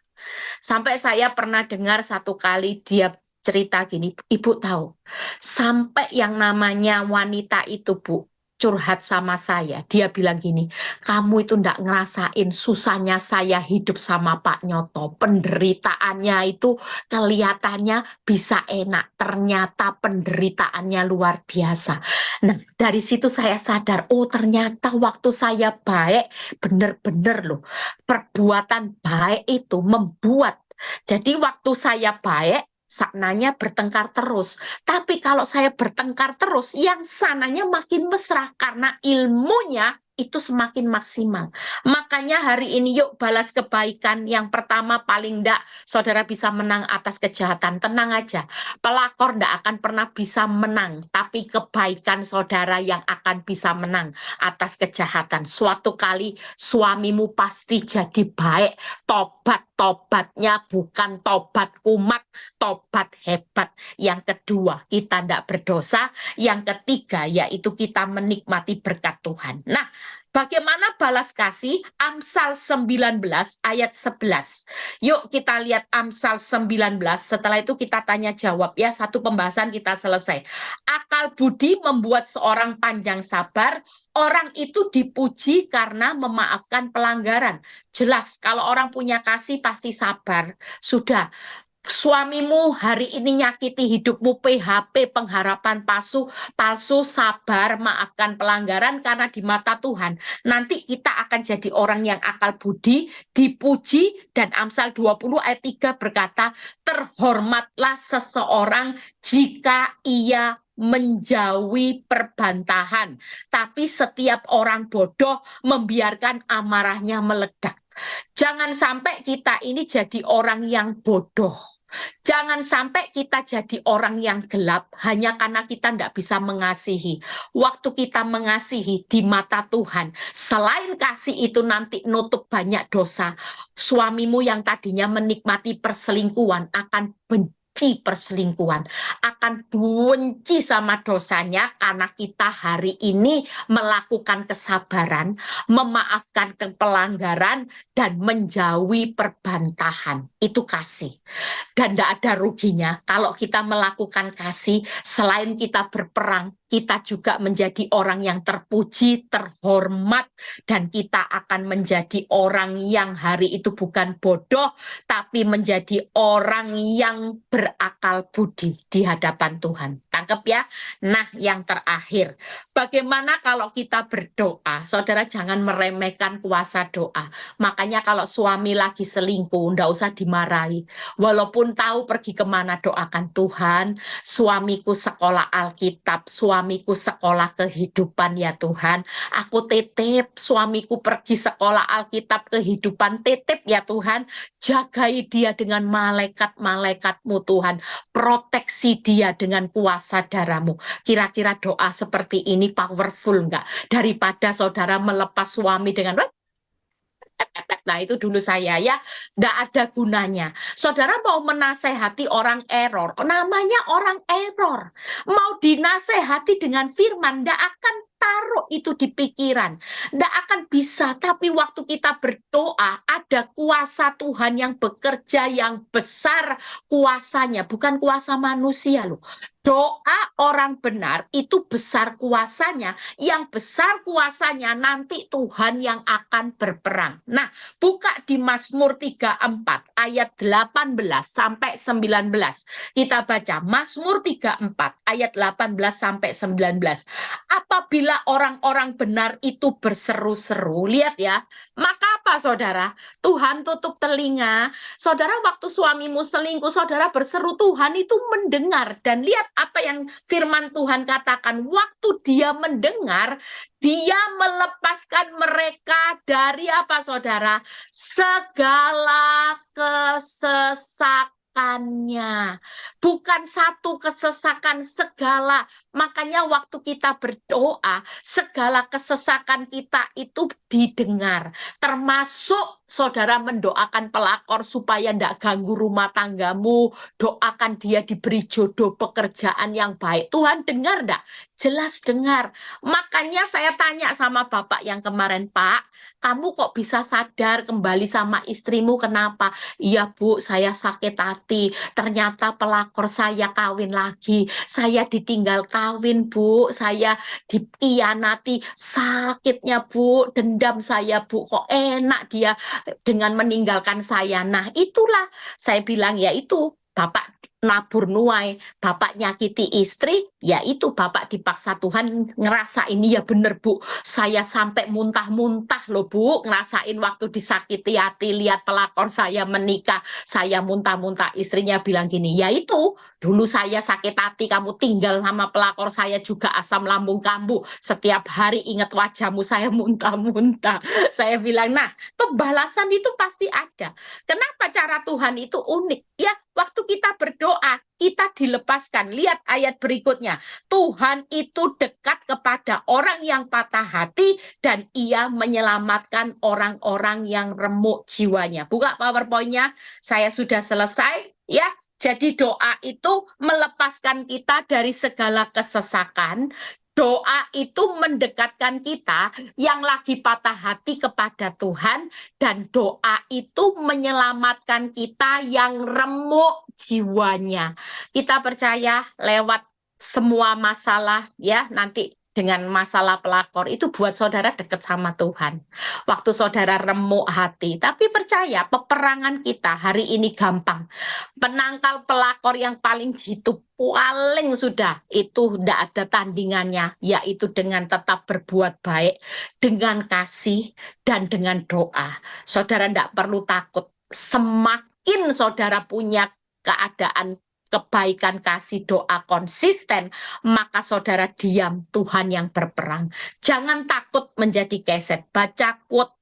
Sampai saya pernah dengar satu kali dia cerita gini, Ibu tahu, sampai yang namanya wanita itu, Bu, curhat sama saya. Dia bilang gini, kamu itu ndak ngerasain susahnya saya hidup sama Pak Nyoto. Penderitaannya itu kelihatannya bisa enak. Ternyata penderitaannya luar biasa. Nah, dari situ saya sadar, oh ternyata waktu saya baik, benar-benar loh. Perbuatan baik itu membuat. Jadi waktu saya baik, sananya bertengkar terus. Tapi kalau saya bertengkar terus, yang sananya makin mesra karena ilmunya itu semakin maksimal. Makanya hari ini yuk balas kebaikan. Yang pertama paling enggak saudara bisa menang atas kejahatan. Tenang aja. Pelakor enggak akan pernah bisa menang. Tapi kebaikan saudara yang akan bisa menang atas kejahatan. Suatu kali suamimu pasti jadi baik. Tobatnya bukan tobat kumat, tobat hebat. Yang kedua, kita tidak berdosa. Yang ketiga, yaitu kita menikmati berkat Tuhan. Nah, bagaimana balas kasih? Amsal 19 ayat 11. Yuk kita lihat Amsal 19. Setelah itu kita tanya jawab ya. Satu pembahasan kita selesai. Akal budi membuat seorang panjang sabar. Orang itu dipuji karena memaafkan pelanggaran. Jelas, kalau orang punya kasih pasti sabar. Sudah, suamimu hari ini nyakiti hidupmu, PHP, pengharapan palsu, sabar, maafkan pelanggaran karena di mata Tuhan. Nanti kita akan jadi orang yang akal budi, dipuji, dan Amsal 20 ayat 3 berkata, terhormatlah seseorang jika ia menjauhi perbantahan. Tapi setiap orang bodoh membiarkan amarahnya meledak. Jangan sampai kita ini jadi orang yang bodoh. Jangan sampai kita jadi orang yang gelap hanya karena kita tidak bisa mengasihi. Waktu kita mengasihi di mata Tuhan, selain kasih itu nanti nutup banyak dosa, suamimu yang tadinya menikmati perselingkuhan akan benci perselingkuhan, akan benci sama dosanya karena kita hari ini melakukan kesabaran, memaafkan pelanggaran, dan menjauhi perbantahan. Itu kasih. Dan tidak ada ruginya kalau kita melakukan kasih, selain kita berperang, kita juga menjadi orang yang terpuji, terhormat, dan kita akan menjadi orang yang hari itu bukan bodoh, tapi menjadi orang yang berakal budi di hadapan Tuhan. Tangkep ya? Nah, yang terakhir, bagaimana kalau kita berdoa? Saudara jangan meremehkan kuasa doa. Makanya kalau suami lagi selingkuh, ndak usah dimarahi. Walaupun tahu pergi kemana, doakan Tuhan, suamiku sekolah Alkitab, suamiku sekolah kehidupan ya Tuhan. Aku titip suamiku pergi sekolah Alkitab kehidupan, titip ya Tuhan. Jagai dia dengan malaikat-malaikatmu Tuhan. Proteksi dia dengan kuasa darahmu. Kira-kira doa seperti ini powerful enggak? Daripada saudara melepas suami dengan nah itu dulu saya ya, enggak ada gunanya. Saudara mau menasehati orang error, namanya orang error. Mau dinasehati dengan firman, enggak akan taruh itu di pikiran. Enggak akan bisa, tapi waktu kita berdoa, ada kuasa Tuhan yang bekerja yang besar kuasanya, bukan kuasa manusia loh. Doa orang benar itu besar kuasanya, yang besar kuasanya nanti Tuhan yang akan berperang. Nah, buka di Mazmur 34 ayat 18 sampai 19. Kita baca Mazmur 34 ayat 18 sampai 19. Apabila orang-orang benar itu berseru-seru, lihat ya, maka apa saudara? Tuhan tutup telinga. Saudara waktu suamimu selingkuh, saudara berseru, Tuhan itu mendengar. Dan lihat apa yang firman Tuhan katakan. Waktu dia mendengar, dia melepaskan mereka dari apa saudara? Segala kesesakannya. Bukan satu kesesakan, segala. Makanya waktu kita berdoa, segala kesesakan kita itu didengar. Termasuk saudara mendoakan pelakor supaya tidak ganggu rumah tanggamu. Doakan dia diberi jodoh pekerjaan yang baik. Tuhan dengar enggak? Jelas dengar. Makanya saya tanya sama Bapak yang kemarin, Pak, kamu kok bisa sadar kembali sama istrimu, kenapa? Iya Bu, saya sakit hati. Ternyata pelakor saya kawin lagi. Saya ditinggalkan kawin, Bu, saya dikhianati, sakitnya, Bu, dendam saya, Bu, kok enak dia dengan meninggalkan saya. Nah, itulah saya bilang, ya itu Bapak nabur nuai, Bapak nyakiti istri, ya itu Bapak dipaksa Tuhan ngerasa ini, ya bener, Bu. Saya sampai muntah-muntah loh, Bu, ngerasain waktu disakiti hati, lihat pelakor saya menikah, saya muntah-muntah. Istrinya bilang gini, ya itu, dulu saya sakit hati, kamu tinggal sama pelakor, saya juga asam lambung kambuh. Setiap hari ingat wajahmu, saya muntah-muntah. Saya bilang, nah, pembalasan itu pasti ada. Kenapa cara Tuhan itu unik? Ya, waktu kita berdoa, kita dilepaskan. Lihat ayat berikutnya. Tuhan itu dekat kepada orang yang patah hati dan ia menyelamatkan orang-orang yang remuk jiwanya. Buka PowerPoint-nya, saya sudah selesai. Ya, jadi doa itu melepaskan kita dari segala kesesakan. Doa itu mendekatkan kita yang lagi patah hati kepada Tuhan, dan doa itu menyelamatkan kita yang remuk jiwanya. Kita percaya lewat semua masalah, ya, nanti dengan masalah pelakor itu buat saudara dekat sama Tuhan. Waktu saudara remuk hati, tapi percaya peperangan kita hari ini gampang. Penangkal pelakor yang paling jitu, paling sudah itu tidak ada tandingannya, yaitu dengan tetap berbuat baik, dengan kasih, dan dengan doa. Saudara tidak perlu takut. Semakin saudara punya keadaan kebaikan, kasih, doa konsisten, maka saudara diam, Tuhan yang berperang. Jangan takut menjadi keset. Baca quote.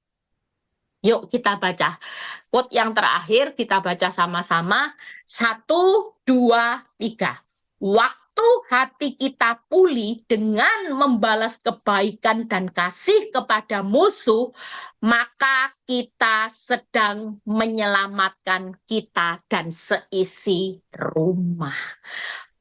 Yuk kita baca. Quote yang terakhir kita baca sama-sama. 1, 2, 3. Waktu hati kita pulih dengan membalas kebaikan dan kasih kepada musuh, maka kita sedang menyelamatkan kita dan seisi rumah.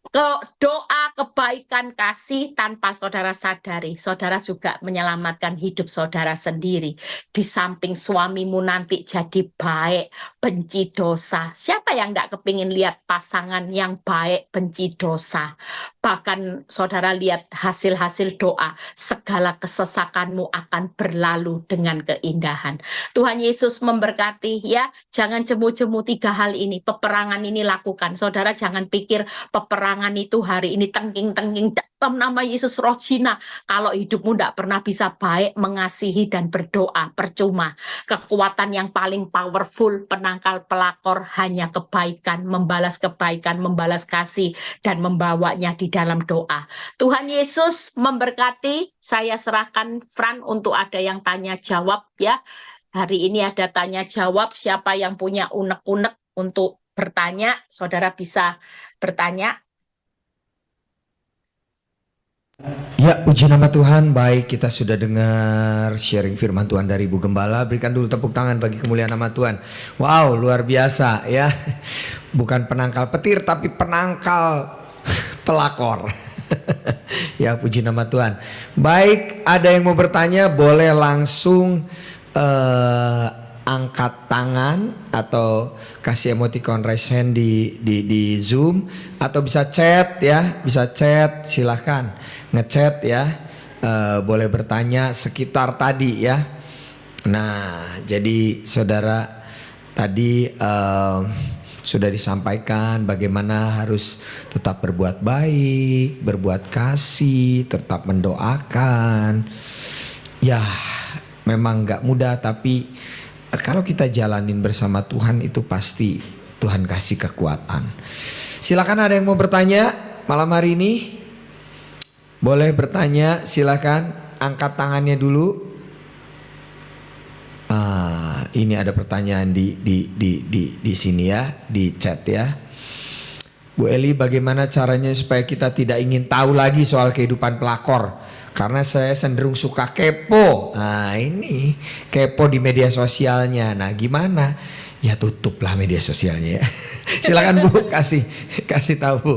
Doa kebaikan kasih tanpa saudara sadari, saudara juga menyelamatkan hidup saudara sendiri. Di samping suamimu nanti jadi baik, benci dosa. Siapa yang tidak kepingin lihat pasangan yang baik, benci dosa? Bahkan saudara lihat hasil-hasil doa, segala kesesakanmu akan berlalu dengan keindahan. Tuhan Yesus memberkati, ya. Jangan jemu-jemu 3 hal ini, peperangan ini lakukan. Saudara jangan pikir peperangan itu hari ini tengking-tengking dalam nama Yesus roh Cina. Kalau hidupmu tidak pernah bisa baik, mengasihi dan berdoa, percuma. Kekuatan yang paling powerful penangkal pelakor hanya kebaikan, membalas kasih, dan membawanya di dalam doa. Tuhan Yesus memberkati. Saya serahkan Fran untuk ada yang tanya jawab, ya. Hari ini ada tanya jawab. Siapa yang punya unek-unek untuk bertanya, saudara bisa bertanya. Ya, puji nama Tuhan. Baik, kita sudah dengar sharing firman Tuhan dari Bu Gembala. Berikan dulu tepuk tangan bagi kemuliaan nama Tuhan. Wow, luar biasa ya. Bukan penangkal petir tapi penangkal pelakor. Ya, puji nama Tuhan. Baik, ada yang mau bertanya boleh langsung angkat tangan atau kasih emoticon raise hand di Zoom, atau bisa chat ya, bisa chat, silahkan ngechat ya. Boleh bertanya sekitar tadi ya. Nah, jadi saudara tadi sudah disampaikan bagaimana harus tetap berbuat baik, berbuat kasih, tetap mendoakan. Ya, memang gak mudah, tapi kalau kita jalanin bersama Tuhan itu pasti Tuhan kasih kekuatan. Silakan, ada yang mau bertanya malam hari ini? Boleh bertanya, silakan angkat tangannya dulu. Ini ada pertanyaan di sini ya, di chat ya. Bu Eli, bagaimana caranya supaya kita tidak ingin tahu lagi soal kehidupan pelakor? Karena saya cenderung suka kepo. Nah, ini kepo di media sosialnya. Nah, gimana? Ya tutuplah media sosialnya ya. Silakan Bu, kasih tahu Bu.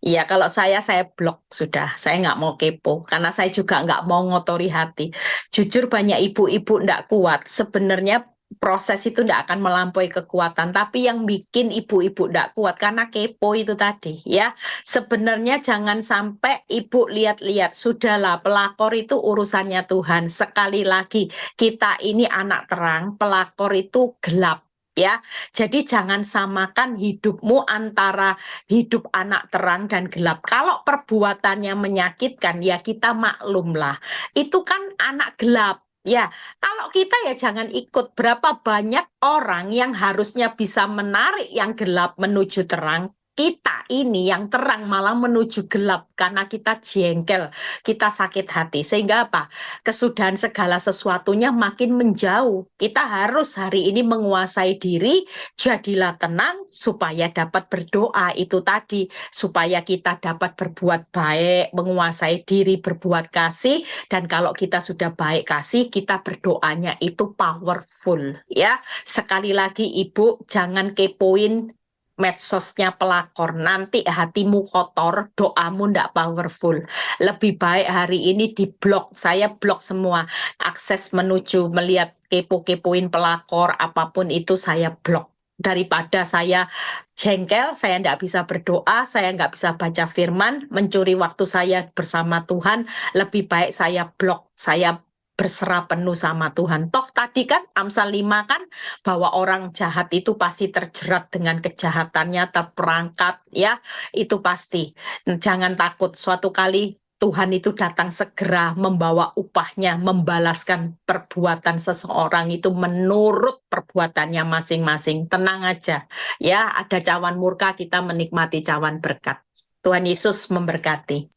Iya, kalau saya blok sudah. Saya nggak mau kepo, karena saya juga nggak mau ngotori hati. Jujur banyak ibu-ibu nggak kuat. Sebenarnya proses itu tidak akan melampaui kekuatan, tapi yang bikin ibu-ibu tidak kuat karena kepo itu tadi ya. Sebenarnya jangan sampai ibu lihat-lihat, sudahlah pelakor itu urusannya Tuhan. Sekali lagi, kita ini anak terang, pelakor itu gelap. Ya, jadi jangan samakan hidupmu antara hidup anak terang dan gelap. Kalau perbuatannya menyakitkan, ya kita maklumlah. Itu kan anak gelap. Ya, kalau kita ya jangan ikut. Berapa banyak orang yang harusnya bisa menarik yang gelap menuju terang, kita ini yang terang malah menuju gelap karena kita jengkel, kita sakit hati. Sehingga apa? Kesudahan segala sesuatunya makin menjauh. Kita harus hari ini menguasai diri, jadilah tenang supaya dapat berdoa itu tadi, supaya kita dapat berbuat baik, menguasai diri, berbuat kasih. Dan kalau kita sudah baik kasih, kita berdoanya itu powerful ya. Sekali lagi Ibu, jangan kepoin medsosnya pelakor. Nanti hatimu kotor, doamu ndak powerful. Lebih baik hari ini diblok. Saya blok semua akses menuju melihat kepo-kepoin pelakor, apapun itu saya blok. Daripada saya jengkel, saya nggak bisa berdoa, saya nggak bisa baca firman, mencuri waktu saya bersama Tuhan, lebih baik saya blok, saya berserah penuh sama Tuhan. Toh tadi kan Amsal 5 kan bahwa orang jahat itu pasti terjerat dengan kejahatannya, terperangkap ya, itu pasti. Jangan takut, suatu kali Tuhan itu datang segera membawa upahnya, membalaskan perbuatan seseorang itu menurut perbuatannya masing-masing. Tenang aja. Ya, ada cawan murka, kita menikmati cawan berkat. Tuhan Yesus memberkati.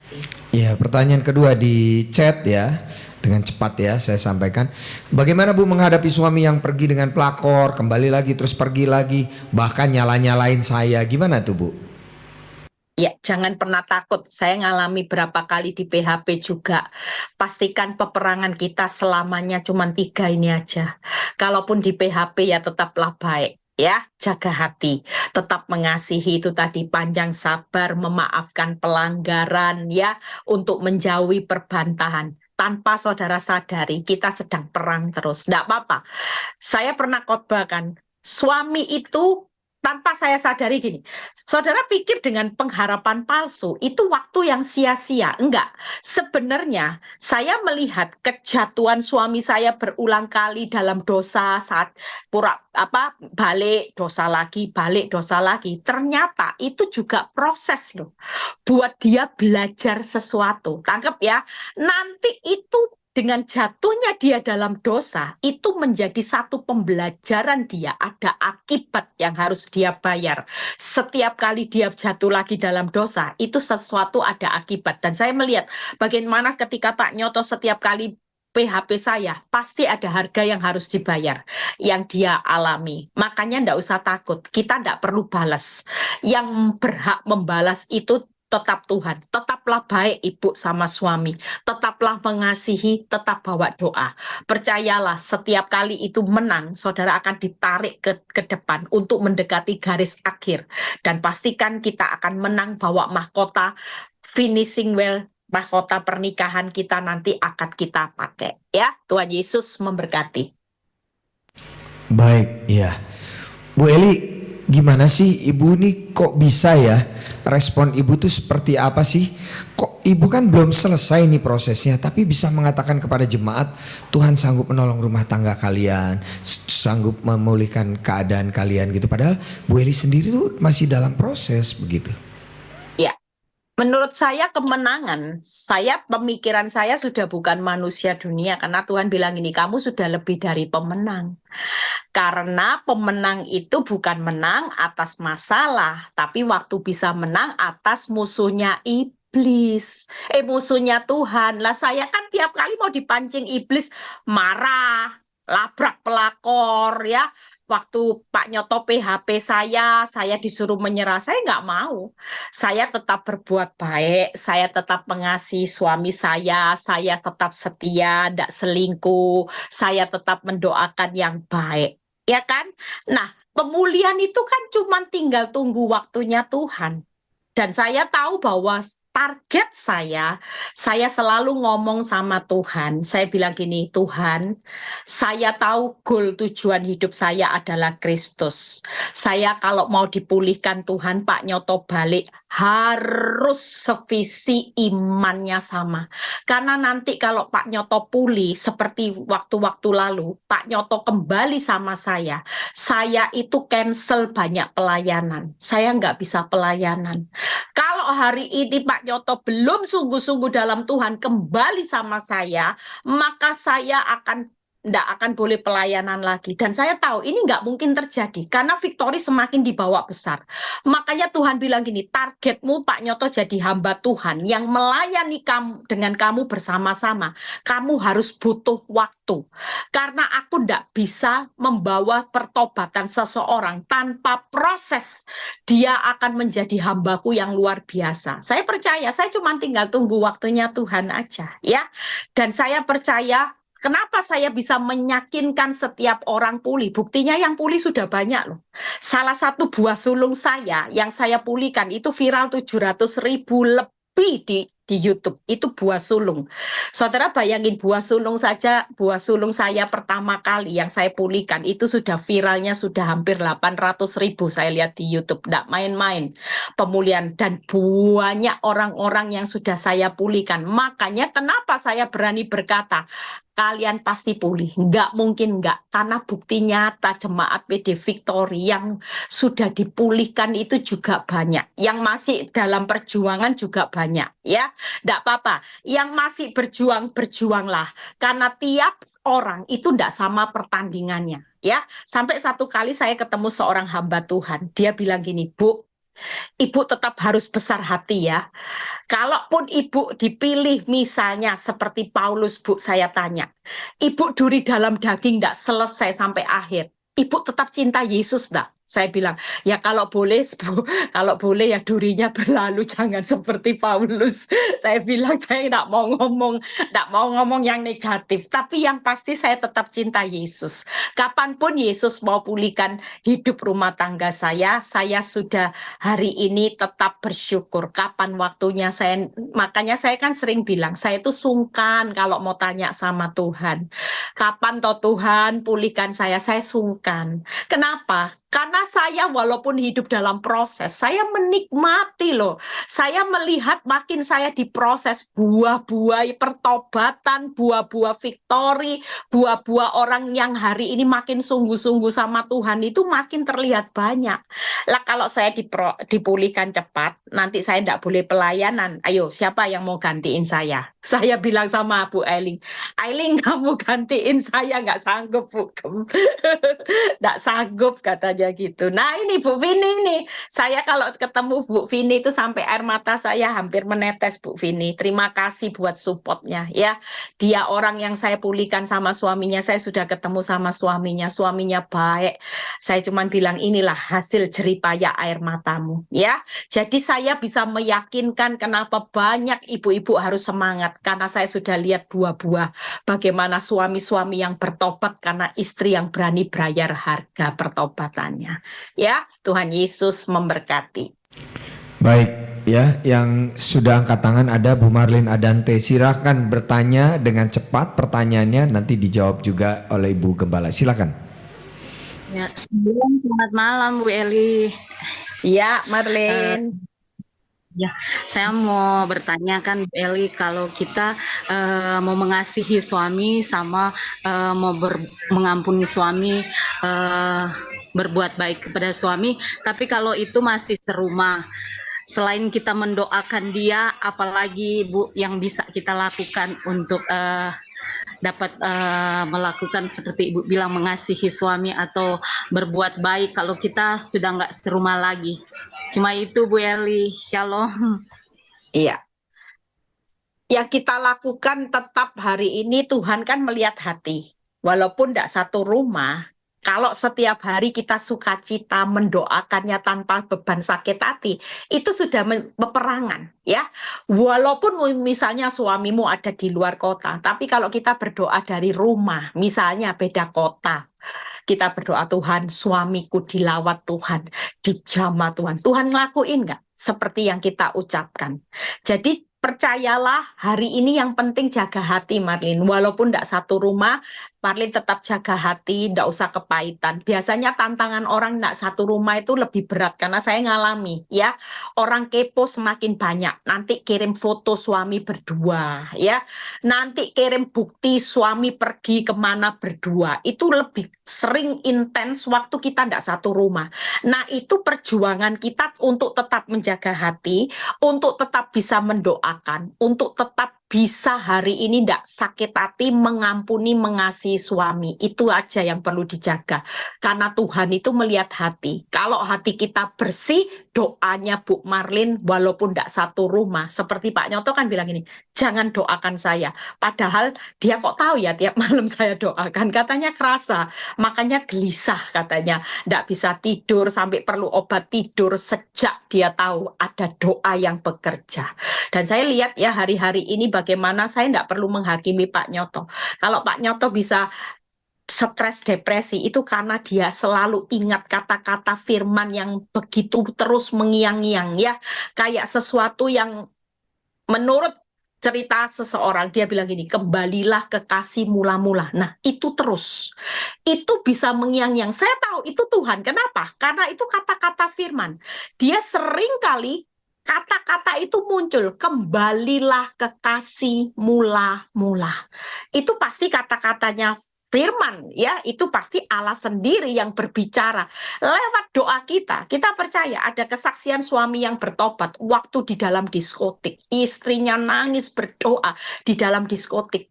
Ya, pertanyaan kedua di chat ya. Dengan cepat ya saya sampaikan. Bagaimana Bu menghadapi suami yang pergi dengan pelakor, kembali lagi terus pergi lagi, bahkan nyala-nyalain saya. Gimana tuh Bu? Ya, jangan pernah takut. Saya ngalami berapa kali di PHP juga. Pastikan peperangan kita selamanya cuma 3 ini aja. Kalaupun di PHP ya tetaplah baik. Ya, jaga hati, tetap mengasihi itu tadi, panjang sabar, memaafkan pelanggaran ya, untuk menjauhi perbantahan. Tanpa saudara sadari, kita sedang perang terus. Tidak apa-apa. Saya pernah khotbah kan, suami itu tanpa saya sadari gini, saudara pikir dengan pengharapan palsu itu waktu yang sia-sia? Enggak. Sebenarnya saya melihat kejatuhan suami saya berulang kali dalam dosa, saat balik dosa lagi. Ternyata itu juga proses loh, buat dia belajar sesuatu. Tangkap ya. Nanti itu dengan jatuhnya dia dalam dosa, itu menjadi satu pembelajaran dia. Ada akibat yang harus dia bayar. Setiap kali dia jatuh lagi dalam dosa, itu sesuatu ada akibat. Dan saya melihat bagaimana ketika Pak Nyoto setiap kali PHP saya, pasti ada harga yang harus dibayar, yang dia alami. Makanya enggak usah takut, kita enggak perlu balas. Yang berhak membalas itu tetap Tuhan. Tetaplah baik ibu sama suami, tetaplah mengasihi, tetap bawa doa. Percayalah, setiap kali itu menang, saudara akan ditarik ke depan untuk mendekati garis akhir. Dan pastikan kita akan menang, bawa mahkota finishing well, mahkota pernikahan kita nanti akan kita pakai. Ya, Tuhan Yesus memberkati. Baik, ya. Bu Eli, gimana sih ibu nih, kok bisa ya respon ibu tuh seperti apa sih? Kok ibu kan belum selesai nih prosesnya, tapi bisa mengatakan kepada jemaat Tuhan sanggup menolong rumah tangga kalian, sanggup memulihkan keadaan kalian gitu. Padahal Bu Eli sendiri tuh masih dalam proses begitu. Ya, menurut saya kemenangan, pemikiran saya sudah bukan manusia dunia, karena Tuhan bilang ini, kamu sudah lebih dari pemenang. Karena pemenang itu bukan menang atas masalah, tapi waktu bisa menang atas musuhnya iblis. Musuhnya Tuhan. Lah saya kan tiap kali mau dipancing iblis, marah, labrak pelakor ya. Waktu Pak Nyoto PHP saya disuruh menyerah, saya nggak mau. Saya tetap berbuat baik, saya tetap mengasihi suami saya tetap setia, tidak selingkuh, saya tetap mendoakan yang baik. Ya kan? Nah, pemulihan itu kan cuma tinggal tunggu waktunya Tuhan. Dan saya tahu bahwa target saya selalu ngomong sama Tuhan. Saya bilang gini, Tuhan, saya tahu goal tujuan hidup saya adalah Kristus. Saya kalau mau dipulihkan Tuhan, Pak Nyoto balik, harus sevisi imannya sama. Karena nanti kalau Pak Nyoto pulih, seperti waktu-waktu lalu, Pak Nyoto kembali sama saya itu cancel banyak pelayanan. Saya nggak bisa pelayanan. Kalau hari ini Pak Nyoto belum sungguh-sungguh dalam Tuhan kembali sama saya, maka saya nggak akan boleh pelayanan lagi. Dan saya tahu ini nggak mungkin terjadi karena Victory semakin dibawa besar. Makanya Tuhan bilang gini, targetmu Pak Nyoto jadi hamba Tuhan yang melayani kamu dengan kamu bersama-sama. Kamu harus butuh waktu. Karena aku nggak bisa membawa pertobatan seseorang tanpa proses. Dia akan menjadi hambaku yang luar biasa. Saya percaya, saya cuma tinggal tunggu waktunya Tuhan aja, ya. Dan saya percaya, kenapa saya bisa meyakinkan setiap orang pulih? Buktinya yang pulih sudah banyak loh. Salah satu buah sulung saya yang saya pulihkan itu viral 700.000 lebih di YouTube. Itu buah sulung. Saudara bayangin buah sulung saja, buah sulung saya pertama kali yang saya pulihkan itu sudah viralnya sudah hampir 800.000 saya lihat di YouTube. Nggak main-main pemulihan dan banyak orang-orang yang sudah saya pulihkan. Makanya kenapa saya berani berkata, kalian pasti pulih. Nggak mungkin nggak. Karena bukti nyata jemaat PD Victory yang sudah dipulihkan itu juga banyak. Yang masih dalam perjuangan juga banyak. Ya, nggak apa-apa. Yang masih berjuang, berjuanglah. Karena tiap orang itu nggak sama pertandingannya. Ya, sampai satu kali saya ketemu seorang hamba Tuhan. Dia bilang gini, Bu, Ibu tetap harus besar hati ya. Kalaupun ibu dipilih misalnya seperti Paulus, Bu, saya tanya, ibu duri dalam daging tidak selesai sampai akhir, ibu tetap cinta Yesus enggak? Saya bilang, ya kalau boleh, Bu, kalau boleh ya durinya berlalu, jangan seperti Paulus. Saya bilang saya tidak mau ngomong yang negatif, tapi yang pasti saya tetap cinta Yesus. Kapanpun Yesus mau pulihkan hidup rumah tangga saya sudah hari ini tetap bersyukur. Kapan waktunya makanya saya kan sering bilang, saya itu sungkan kalau mau tanya sama Tuhan. Kapan toh Tuhan pulihkan saya sungkan. Kenapa? Karena saya walaupun hidup dalam proses, saya menikmati loh. Saya melihat makin saya diproses buah-buah pertobatan, buah-buah victory, buah-buah orang yang hari ini makin sungguh-sungguh sama Tuhan itu makin terlihat banyak. Lah kalau saya dipulihkan cepat, nanti saya tidak boleh pelayanan. Ayo, siapa yang mau gantiin saya? Saya bilang sama Bu Ailing, Ailing kamu gantiin saya, nggak sanggup Bu. Nggak sanggup katanya gitu. Nah ini Bu Vini nih, saya kalau ketemu Bu Vini itu sampai air mata saya hampir menetes Bu Vini. Terima kasih buat supportnya ya. Dia orang yang saya pulihkan sama suaminya, saya sudah ketemu sama suaminya baik. Saya cuma bilang inilah hasil jeripaya air matamu ya. Jadi saya bisa meyakinkan kenapa banyak ibu-ibu harus semangat karena saya sudah lihat buah-buah bagaimana suami-suami yang bertobat karena istri yang berani bayar harga pertobatannya. Ya, Tuhan Yesus memberkati. Baik, ya, yang sudah angkat tangan ada Bu Marlin Adante. Silakan bertanya dengan cepat pertanyaannya, nanti dijawab juga oleh Ibu Gembala. Silakan. Ya, selamat malam Bu Eli. Ya, Marlin. Ya, saya mau bertanya kan Bu Eli, kalau kita mau mengasihi suami sama mau mengampuni suami, berbuat baik kepada suami, tapi kalau itu masih serumah, selain kita mendoakan dia, apalagi Bu yang bisa kita lakukan untuk dapat melakukan seperti Ibu bilang mengasihi suami atau berbuat baik kalau kita sudah nggak serumah lagi. Cuma itu Bu Eli, shalom. Iya. Yang kita lakukan tetap hari ini Tuhan kan melihat hati. Walaupun tidak satu rumah, kalau setiap hari kita sukacita mendoakannya tanpa beban sakit hati, itu sudah peperangan ya. Walaupun misalnya suamimu ada di luar kota, tapi kalau kita berdoa dari rumah, misalnya beda kota, Kita berdoa, Tuhan, suamiku dilawat Tuhan, dijamah Tuhan. Tuhan ngelakuin nggak seperti yang kita ucapkan? Jadi percayalah, hari ini yang penting jaga hati, Marlin. Walaupun tidak satu rumah, Marlin tetap jaga hati, tidak usah kepahitan. Biasanya tantangan orang tidak satu rumah itu lebih berat, karena saya ngalami, ya. Orang kepo semakin banyak. Nanti kirim foto suami berdua, ya. Nanti kirim bukti suami pergi kemana berdua. Itu lebih sering intens waktu kita tidak satu rumah. Nah, itu perjuangan kita untuk tetap menjaga hati, untuk tetap bisa mendoakan, untuk tetap bisa hari ini tidak sakit hati, mengampuni, mengasihi suami. Itu aja yang perlu dijaga. Karena Tuhan itu melihat hati. Kalau hati kita bersih, doanya Bu Marlin, walaupun tidak satu rumah. Seperti Pak Nyoto kan bilang ini, jangan doakan saya. Padahal dia kok tahu ya tiap malam saya doakan. Katanya kerasa, makanya gelisah katanya. Tidak bisa tidur, sampai perlu obat tidur sejak dia tahu ada doa yang bekerja. Dan saya lihat ya hari-hari ini bagaimana saya tidak perlu menghakimi Pak Nyoto. Kalau Pak Nyoto bisa stres depresi itu karena dia selalu ingat kata-kata firman yang begitu terus mengiang-ngiang, ya. Kayak sesuatu yang menurut cerita seseorang, dia bilang gini, kembalilah ke kasih mula-mula. Nah, itu terus. Itu bisa mengiang-ngiang. Saya tahu itu Tuhan. Kenapa? Karena itu kata-kata firman. Dia sering kali kata-kata itu muncul, kembalilah ke kasih mula-mula. Itu pasti kata-katanya firman, ya. Itu pasti Allah sendiri yang berbicara. Lewat doa kita percaya ada kesaksian suami yang bertobat waktu di dalam diskotik. Istrinya nangis berdoa di dalam diskotik.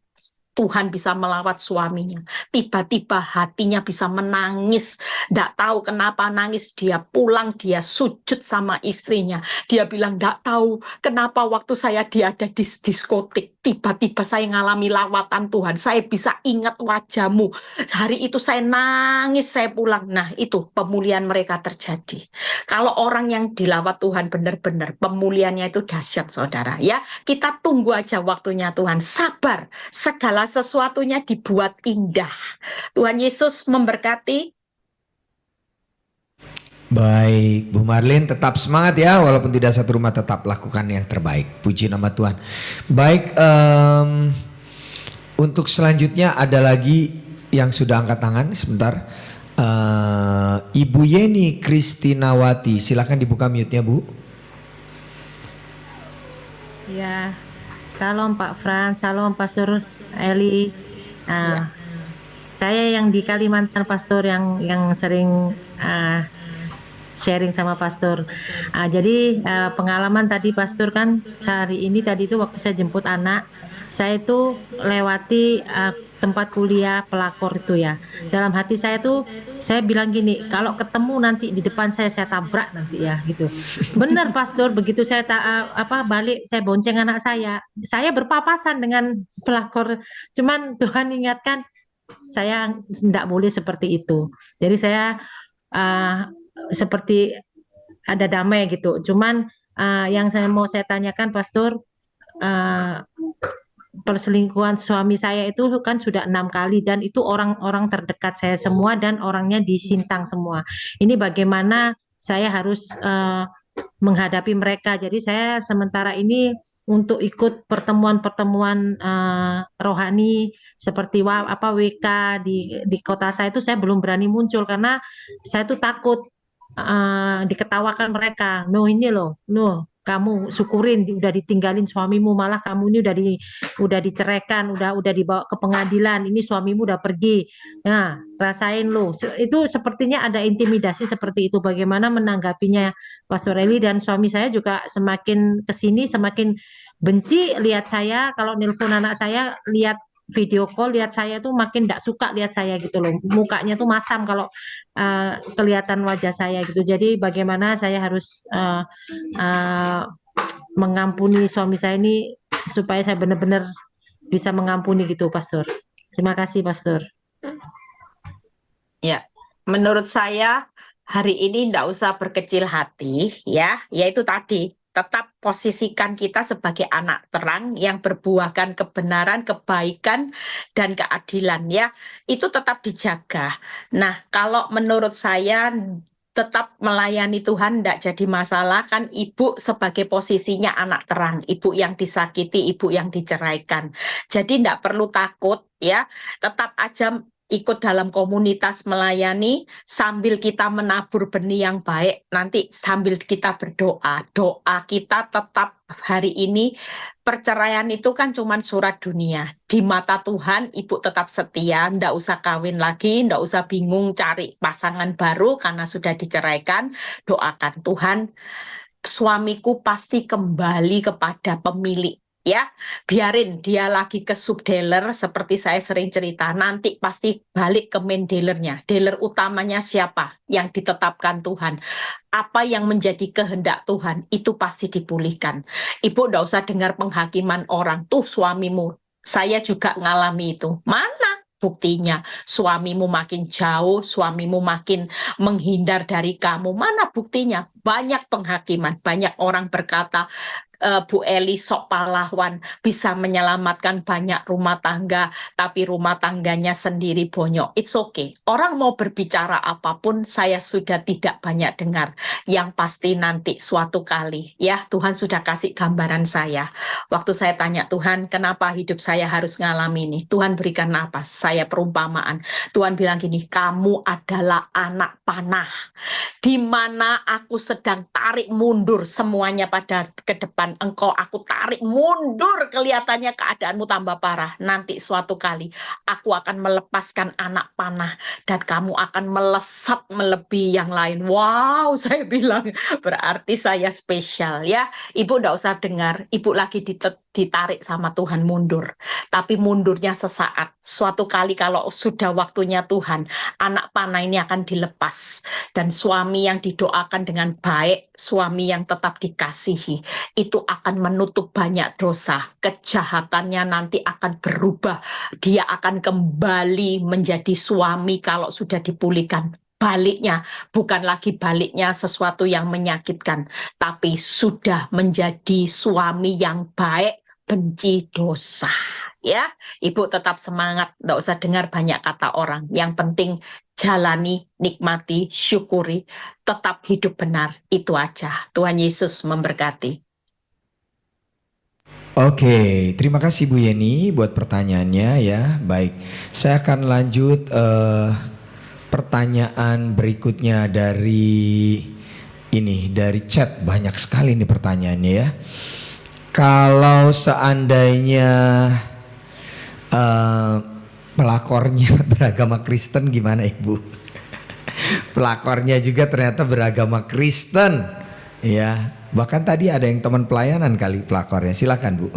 Tuhan bisa melawat suaminya. Tiba-tiba hatinya bisa menangis. Tidak tahu kenapa nangis. Dia pulang, dia sujud sama istrinya. Dia bilang, tidak tahu kenapa waktu saya ada di diskotik. Tiba-tiba saya ngalami lawatan Tuhan. Saya bisa ingat wajahmu. Hari itu saya nangis, saya pulang. Nah, itu pemulihan mereka terjadi. Kalau orang yang dilawat Tuhan benar-benar, pemulihannya itu dahsyat, saudara. Ya, kita tunggu aja waktunya Tuhan. Sabar. Segala sesuatunya dibuat indah. Tuhan Yesus memberkati. Baik, Bu Marlin tetap semangat ya, walaupun tidak satu rumah tetap lakukan yang terbaik. Puji nama Tuhan. Baik, untuk selanjutnya ada lagi yang sudah angkat tangan sebentar. Ibu Yeni Kristinawati, silakan dibuka mute-nya, Bu. Ya, salam Pak Fran, salam Pastor Eli. Ya. Saya yang di Kalimantan, Pastor, yang sering sharing sama Pastor. Jadi pengalaman tadi Pastor kan hari ini tadi itu waktu saya jemput anak, saya itu lewati tempat kuliah pelakor itu ya. Dalam hati saya tuh saya bilang gini, kalau ketemu nanti di depan saya tabrak nanti ya gitu. Benar Pastor, begitu saya balik saya bonceng anak saya berpapasan dengan pelakor. Cuman Tuhan ingatkan saya tidak boleh seperti itu. Jadi saya seperti ada damai gitu. Cuman yang mau saya tanyakan Pastor, perselingkuhan suami saya itu kan sudah 6 kali dan itu orang-orang terdekat saya semua dan orangnya di Sintang semua. Ini bagaimana saya harus menghadapi mereka. Jadi saya sementara ini untuk ikut pertemuan-pertemuan rohani seperti WK di kota saya itu saya belum berani muncul karena saya tuh takut diketawakan mereka. No ini loh, no kamu syukurin udah ditinggalin suamimu, malah kamu ini udah diceraikan, udah dibawa ke pengadilan, ini suamimu udah pergi. Nah, rasain lo. Itu sepertinya ada intimidasi seperti itu. Bagaimana menanggapinya Pastor Eli? Dan suami saya juga semakin kesini semakin benci lihat saya. Kalau nelpon anak saya, lihat video call, lihat saya tuh makin tidak suka lihat saya gitu loh. Mukanya tuh masam kalau kelihatan wajah saya gitu. Jadi bagaimana saya harus mengampuni suami saya ini supaya saya benar-benar bisa mengampuni gitu, Pastor. Terima kasih, Pastor. Ya, menurut saya hari ini tidak usah berkecil hati, ya, yaitu tadi tetap posisikan kita sebagai anak terang yang berbuahkan kebenaran, kebaikan, dan keadilan ya. Itu tetap dijaga. Nah, kalau menurut saya tetap melayani Tuhan tidak jadi masalah kan ibu sebagai posisinya anak terang, ibu yang disakiti, ibu yang diceraikan. Jadi tidak perlu takut ya, tetap aja ikut dalam komunitas melayani sambil kita menabur benih yang baik, nanti sambil kita berdoa. Doa kita tetap hari ini, perceraian itu kan cuma surat dunia. Di mata Tuhan, ibu tetap setia, ndak usah kawin lagi, ndak usah bingung cari pasangan baru karena sudah diceraikan. Doakan Tuhan, suamiku pasti kembali kepada pemilik. Ya, biarin dia lagi ke subdealer seperti saya sering cerita, nanti pasti balik ke main dealernya. Dealer utamanya siapa? Yang ditetapkan Tuhan. Apa yang menjadi kehendak Tuhan itu pasti dipulihkan. Ibu ndak usah dengar penghakiman orang, tuh suamimu. Saya juga ngalami itu. Mana buktinya? Suamimu makin jauh, suamimu makin menghindar dari kamu. Mana buktinya? Banyak penghakiman, banyak orang berkata, Bu Eli sok pahlawan, bisa menyelamatkan banyak rumah tangga, tapi rumah tangganya sendiri bonyok. It's okay. Orang mau berbicara apapun, saya sudah tidak banyak dengar. Yang pasti nanti suatu kali, ya Tuhan sudah kasih gambaran saya. Waktu saya tanya Tuhan, kenapa hidup saya harus ngalami ini? Tuhan berikan apa? Saya perumpamaan. Tuhan bilang gini, kamu adalah anak panah, di mana aku sedang tarik mundur semuanya pada ke depan. Engkau aku tarik mundur, kelihatannya keadaanmu tambah parah. Nanti suatu kali aku akan melepaskan anak panah dan kamu akan melesat melebihi yang lain. Wow, saya bilang berarti saya spesial ya. Ibu ndak usah dengar, ibu lagi ditarik sama Tuhan mundur. Tapi mundurnya sesaat. Suatu kali kalau sudah waktunya Tuhan, anak panah ini akan dilepas. Dan suami yang didoakan dengan baik, suami yang tetap dikasihi, itu akan menutup banyak dosa. Kejahatannya nanti akan berubah. Dia akan kembali menjadi suami kalau sudah dipulihkan. Baliknya, bukan lagi baliknya sesuatu yang menyakitkan, tapi sudah menjadi suami yang baik, benci dosa. Ya, ibu tetap semangat, nggak usah dengar banyak kata orang. Yang penting jalani, nikmati, syukuri, tetap hidup benar. Itu aja. Tuhan Yesus memberkati. Oke, terima kasih Bu Yeni buat pertanyaannya ya. Baik, saya akan lanjut pertanyaan berikutnya dari chat. Banyak sekali nih pertanyaannya ya. Kalau seandainya pelakornya beragama Kristen gimana Ibu? Pelakornya juga ternyata beragama Kristen ya. Bahkan tadi ada yang teman pelayanan kali pelakornya. Silakan Bu.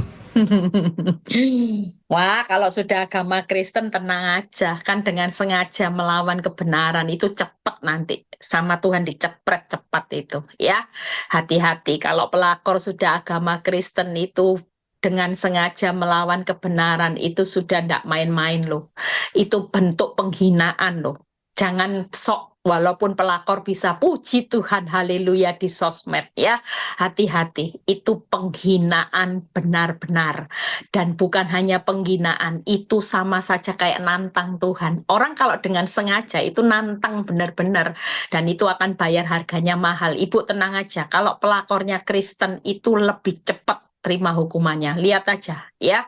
Wah, kalau sudah agama Kristen tenang aja. Kan dengan sengaja melawan kebenaran itu cepat nanti. Sama Tuhan dicepret cepat itu ya. Hati-hati kalau pelakor sudah agama Kristen itu dengan sengaja melawan kebenaran itu sudah tidak main-main loh. Itu bentuk penghinaan loh. Jangan sok walaupun pelakor bisa puji Tuhan haleluya di sosmed ya. Hati-hati, itu penghinaan benar-benar. Dan bukan hanya penghinaan, itu sama saja kayak nantang Tuhan. Orang kalau dengan sengaja itu nantang benar-benar dan itu akan bayar harganya mahal. Ibu tenang aja, kalau pelakornya Kristen itu lebih cepat terima hukumannya. Lihat aja ya.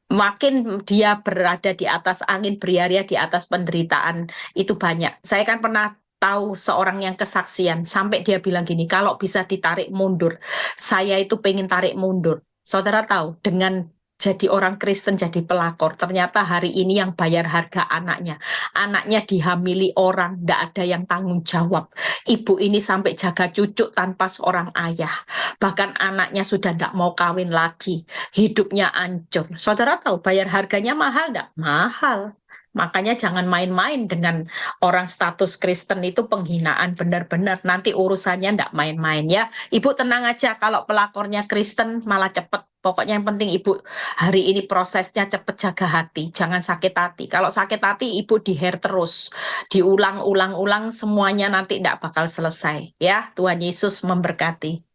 Makin dia berada di atas angin beriaria di atas penderitaan itu banyak. Saya kan pernah tahu seorang yang kesaksian sampai dia bilang gini, kalau bisa ditarik mundur, saya itu pengen tarik mundur. Saudara tahu dengan jadi orang Kristen jadi pelakor, ternyata hari ini yang bayar harga anaknya. Anaknya dihamili orang, tidak ada yang tanggung jawab. Ibu ini sampai jaga cucu tanpa seorang ayah. Bahkan anaknya sudah tidak mau kawin lagi. Hidupnya hancur. Saudara tahu bayar harganya mahal tidak? Mahal. Makanya jangan main-main dengan orang status Kristen itu penghinaan benar-benar. Nanti urusannya tidak main-main ya. Ibu tenang aja kalau pelakornya Kristen malah cepet. Pokoknya yang penting ibu hari ini prosesnya cepet jaga hati. Jangan sakit hati. Kalau sakit hati ibu diher terus. Diulang-ulang-ulang semuanya nanti tidak bakal selesai. Ya, Tuhan Yesus memberkati.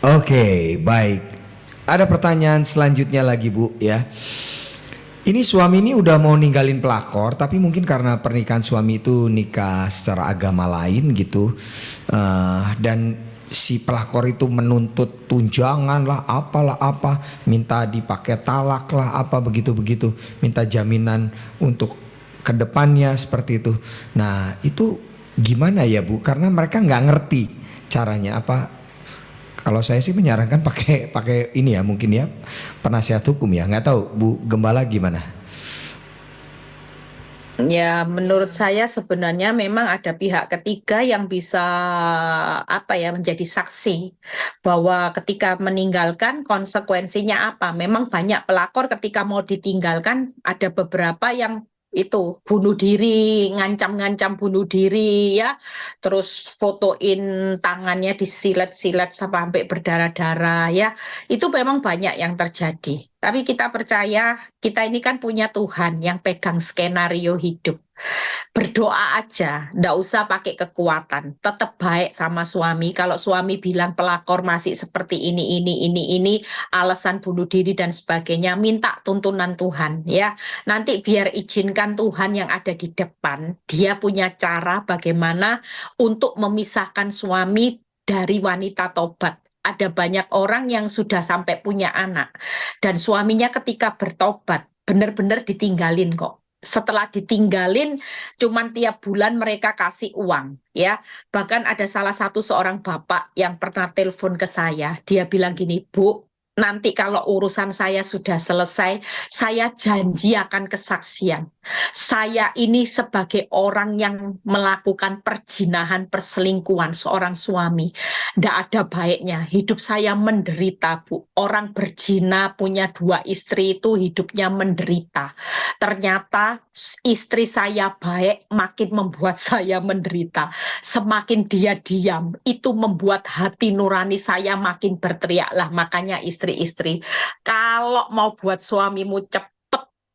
Oke, baik. Ada pertanyaan selanjutnya lagi, Bu, ya. Ini suami ini udah mau ninggalin pelakor, tapi mungkin karena pernikahan suami itu nikah secara agama lain gitu, dan si pelakor itu menuntut tunjangan lah, apalah apa, minta dipakai talak lah, apa begitu-begitu, minta jaminan untuk kedepannya seperti itu. Nah itu gimana ya Bu? Karena mereka nggak ngerti caranya apa. Kalau saya sih menyarankan pakai ini ya, mungkin ya penasihat hukum ya, nggak tahu Bu Gembala gimana? Ya, menurut saya sebenarnya memang ada pihak ketiga yang bisa menjadi saksi bahwa ketika meninggalkan konsekuensinya apa. Memang banyak pelakor ketika mau ditinggalkan ada beberapa yang itu bunuh diri, ngancam-ngancam bunuh diri ya, terus fotoin tangannya disilet-silet sampai berdarah-darah ya. Itu memang banyak yang terjadi. Tapi kita percaya kita ini kan punya Tuhan yang pegang skenario hidup. Berdoa aja, ndak usah pakai kekuatan. Tetap baik sama suami. Kalau suami bilang pelakor masih seperti ini, alasan bunuh diri dan sebagainya, minta tuntunan Tuhan ya. Nanti biar izinkan Tuhan yang ada di depan. Dia punya cara bagaimana untuk memisahkan suami dari wanita tobat. Ada banyak orang yang sudah sampai punya anak dan suaminya ketika bertobat benar-benar ditinggalin kok. Setelah ditinggalin cuman tiap bulan mereka kasih uang ya. Bahkan ada salah satu seorang bapak yang pernah telepon ke saya, dia bilang gini, Bu, nanti kalau urusan saya sudah selesai, saya janji akan kesaksian. Saya ini sebagai orang yang melakukan perjinahan, perselingkuhan seorang suami. Tidak ada baiknya, hidup saya menderita, Bu. Orang berzina punya 2 istri itu hidupnya menderita. Ternyata istri saya baik makin membuat saya menderita. Semakin dia diam, itu membuat hati nurani saya makin berteriaklah. Makanya istri-istri, kalau mau buat suamimu cepet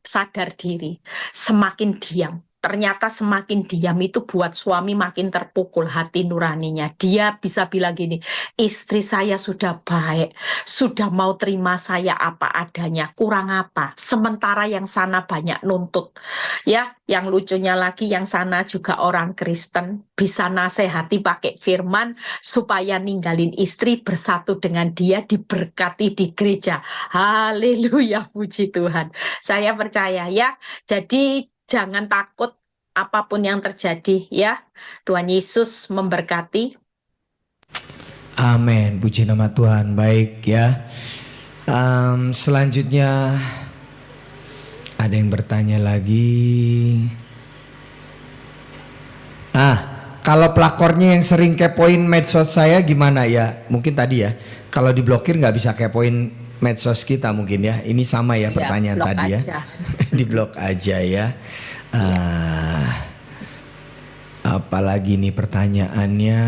sadar diri, semakin diam. Ternyata semakin diam itu buat suami makin terpukul hati nuraninya. Dia bisa bilang gini, istri saya sudah baik, sudah mau terima saya apa adanya, kurang apa? Sementara yang sana banyak nuntut. Ya, yang lucunya lagi yang sana juga orang Kristen, bisa nasehati pakai firman supaya ninggalin istri bersatu dengan dia diberkati di gereja. Haleluya, puji Tuhan. Saya percaya ya. Jadi jangan takut apapun yang terjadi ya. Tuhan Yesus memberkati. Amin, puji nama Tuhan. Baik ya. Selanjutnya ada yang bertanya lagi. Kalau pelakornya yang sering kepoin medsos saya gimana ya? Mungkin tadi ya, kalau diblokir nggak bisa kepoin medsos kita mungkin ya. Ini sama ya pertanyaan blok tadi aja. ya. Diblok aja ya. Apalagi nih pertanyaannya.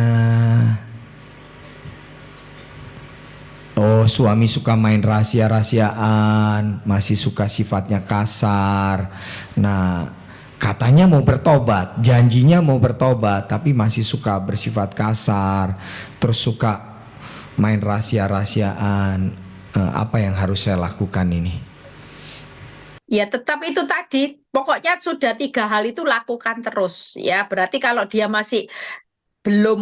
Oh, suami suka main rahasia-rahasiaan, masih suka sifatnya kasar. Nah, katanya mau bertobat, janjinya mau bertobat, tapi masih suka bersifat kasar, terus suka main rahasia-rahasiaan. Apa yang harus saya lakukan ini? Ya tetap itu tadi, pokoknya sudah 3 hal itu lakukan terus ya. Berarti kalau dia masih belum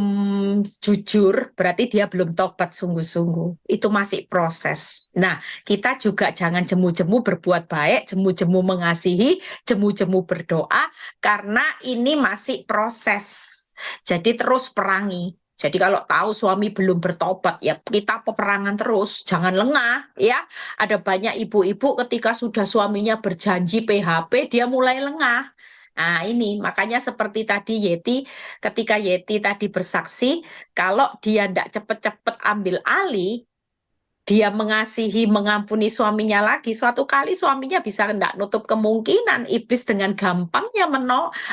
jujur, berarti dia belum tobat sungguh-sungguh. Itu masih proses. Nah, kita juga jangan jemu-jemu berbuat baik, jemu-jemu mengasihi, jemu-jemu berdoa, karena ini masih proses. Jadi terus perangi. Jadi kalau tahu suami belum bertobat, ya kita peperangan terus, jangan lengah ya. Ada banyak ibu-ibu ketika sudah suaminya berjanji PHP, dia mulai lengah. Nah ini makanya seperti tadi Yeti, ketika Yeti tadi bersaksi, kalau dia tidak cepet-cepet ambil alih, dia mengasihi, mengampuni suaminya lagi, suatu kali suaminya bisa tidak nutup kemungkinan iblis dengan gampangnya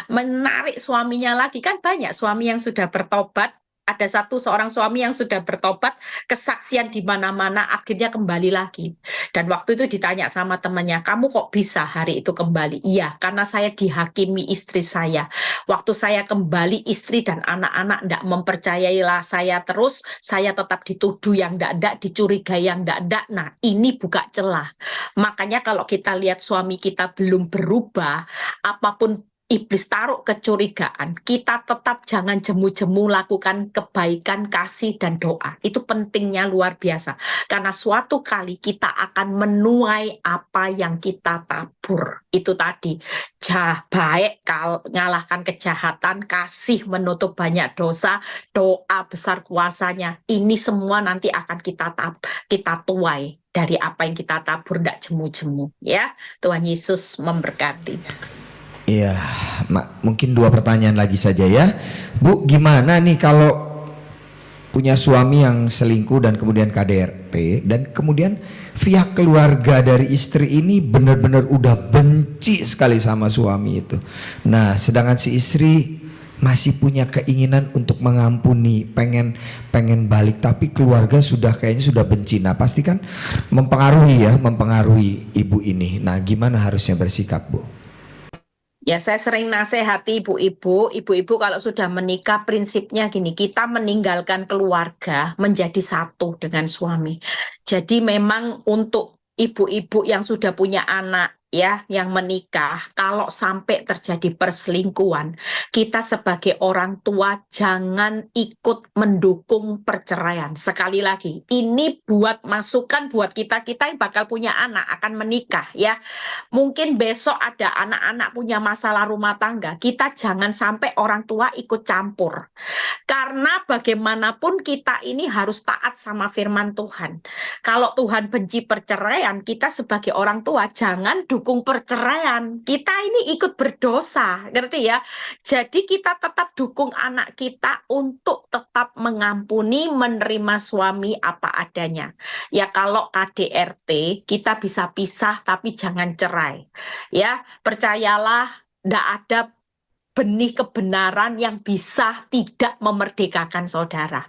menarik suaminya lagi. Kan banyak suami yang sudah bertobat, ada seorang suami yang sudah bertobat, kesaksian di mana-mana, akhirnya kembali lagi. Dan waktu itu ditanya sama temannya, kamu kok bisa hari itu kembali? Iya, karena saya dihakimi istri saya. Waktu saya kembali, istri dan anak-anak tidak mempercayailah saya terus, saya tetap dituduh yang tidak, dicurigai yang tidak. Nah, ini buka celah. Makanya kalau kita lihat suami kita belum berubah, apapun iblis taruh kecurigaan, kita tetap jangan jemu-jemu lakukan kebaikan, kasih, dan doa. Itu pentingnya luar biasa. Karena suatu kali kita akan menuai apa yang kita tabur. Itu tadi, baik ngalahkan kejahatan, kasih menutup banyak dosa, doa besar kuasanya. Ini semua nanti akan kita tuai dari apa yang kita tabur, tidak jemu-jemu. Ya, Tuhan Yesus memberkati. Iya, mungkin 2 pertanyaan lagi saja ya. Bu, gimana nih kalau punya suami yang selingkuh dan kemudian KDRT, dan kemudian pihak keluarga dari istri ini benar-benar udah benci sekali sama suami itu. Nah, sedangkan si istri masih punya keinginan untuk mengampuni, pengen balik, tapi keluarga kayaknya sudah benci. Nah, pasti kan mempengaruhi ibu ini. Nah, gimana harusnya bersikap, Bu? Ya, saya sering nasihati ibu-ibu kalau sudah menikah prinsipnya gini, kita meninggalkan keluarga menjadi satu dengan suami. Jadi memang untuk ibu-ibu yang sudah punya anak ya, yang menikah, kalau sampai terjadi perselingkuhan, kita sebagai orang tua jangan ikut mendukung perceraian. Sekali lagi, ini buat masukan buat kita yang bakal punya anak, akan menikah ya. Mungkin besok ada anak-anak punya masalah rumah tangga, kita jangan sampai orang tua ikut campur. Karena bagaimanapun kita ini harus taat sama firman Tuhan. Kalau Tuhan benci perceraian, kita sebagai orang tua jangan dukung perceraian. Kita ini ikut berdosa, ngerti ya? Jadi kita tetap dukung anak kita untuk tetap mengampuni, menerima suami apa adanya. Ya kalau KDRT, kita bisa pisah tapi jangan cerai. Ya, percayalah, tidak ada benih kebenaran yang bisa tidak memerdekakan saudara.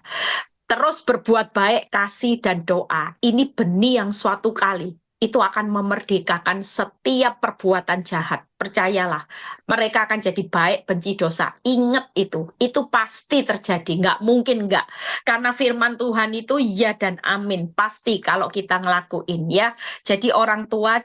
Terus berbuat baik, kasih, dan doa. Ini benih yang suatu kali itu akan memerdekakan setiap perbuatan jahat. Percayalah, mereka akan jadi baik, benci dosa. Ingat itu pasti terjadi, nggak mungkin nggak. Karena firman Tuhan itu ya dan amin, pasti kalau kita ngelakuin ya. Jadi orang tua,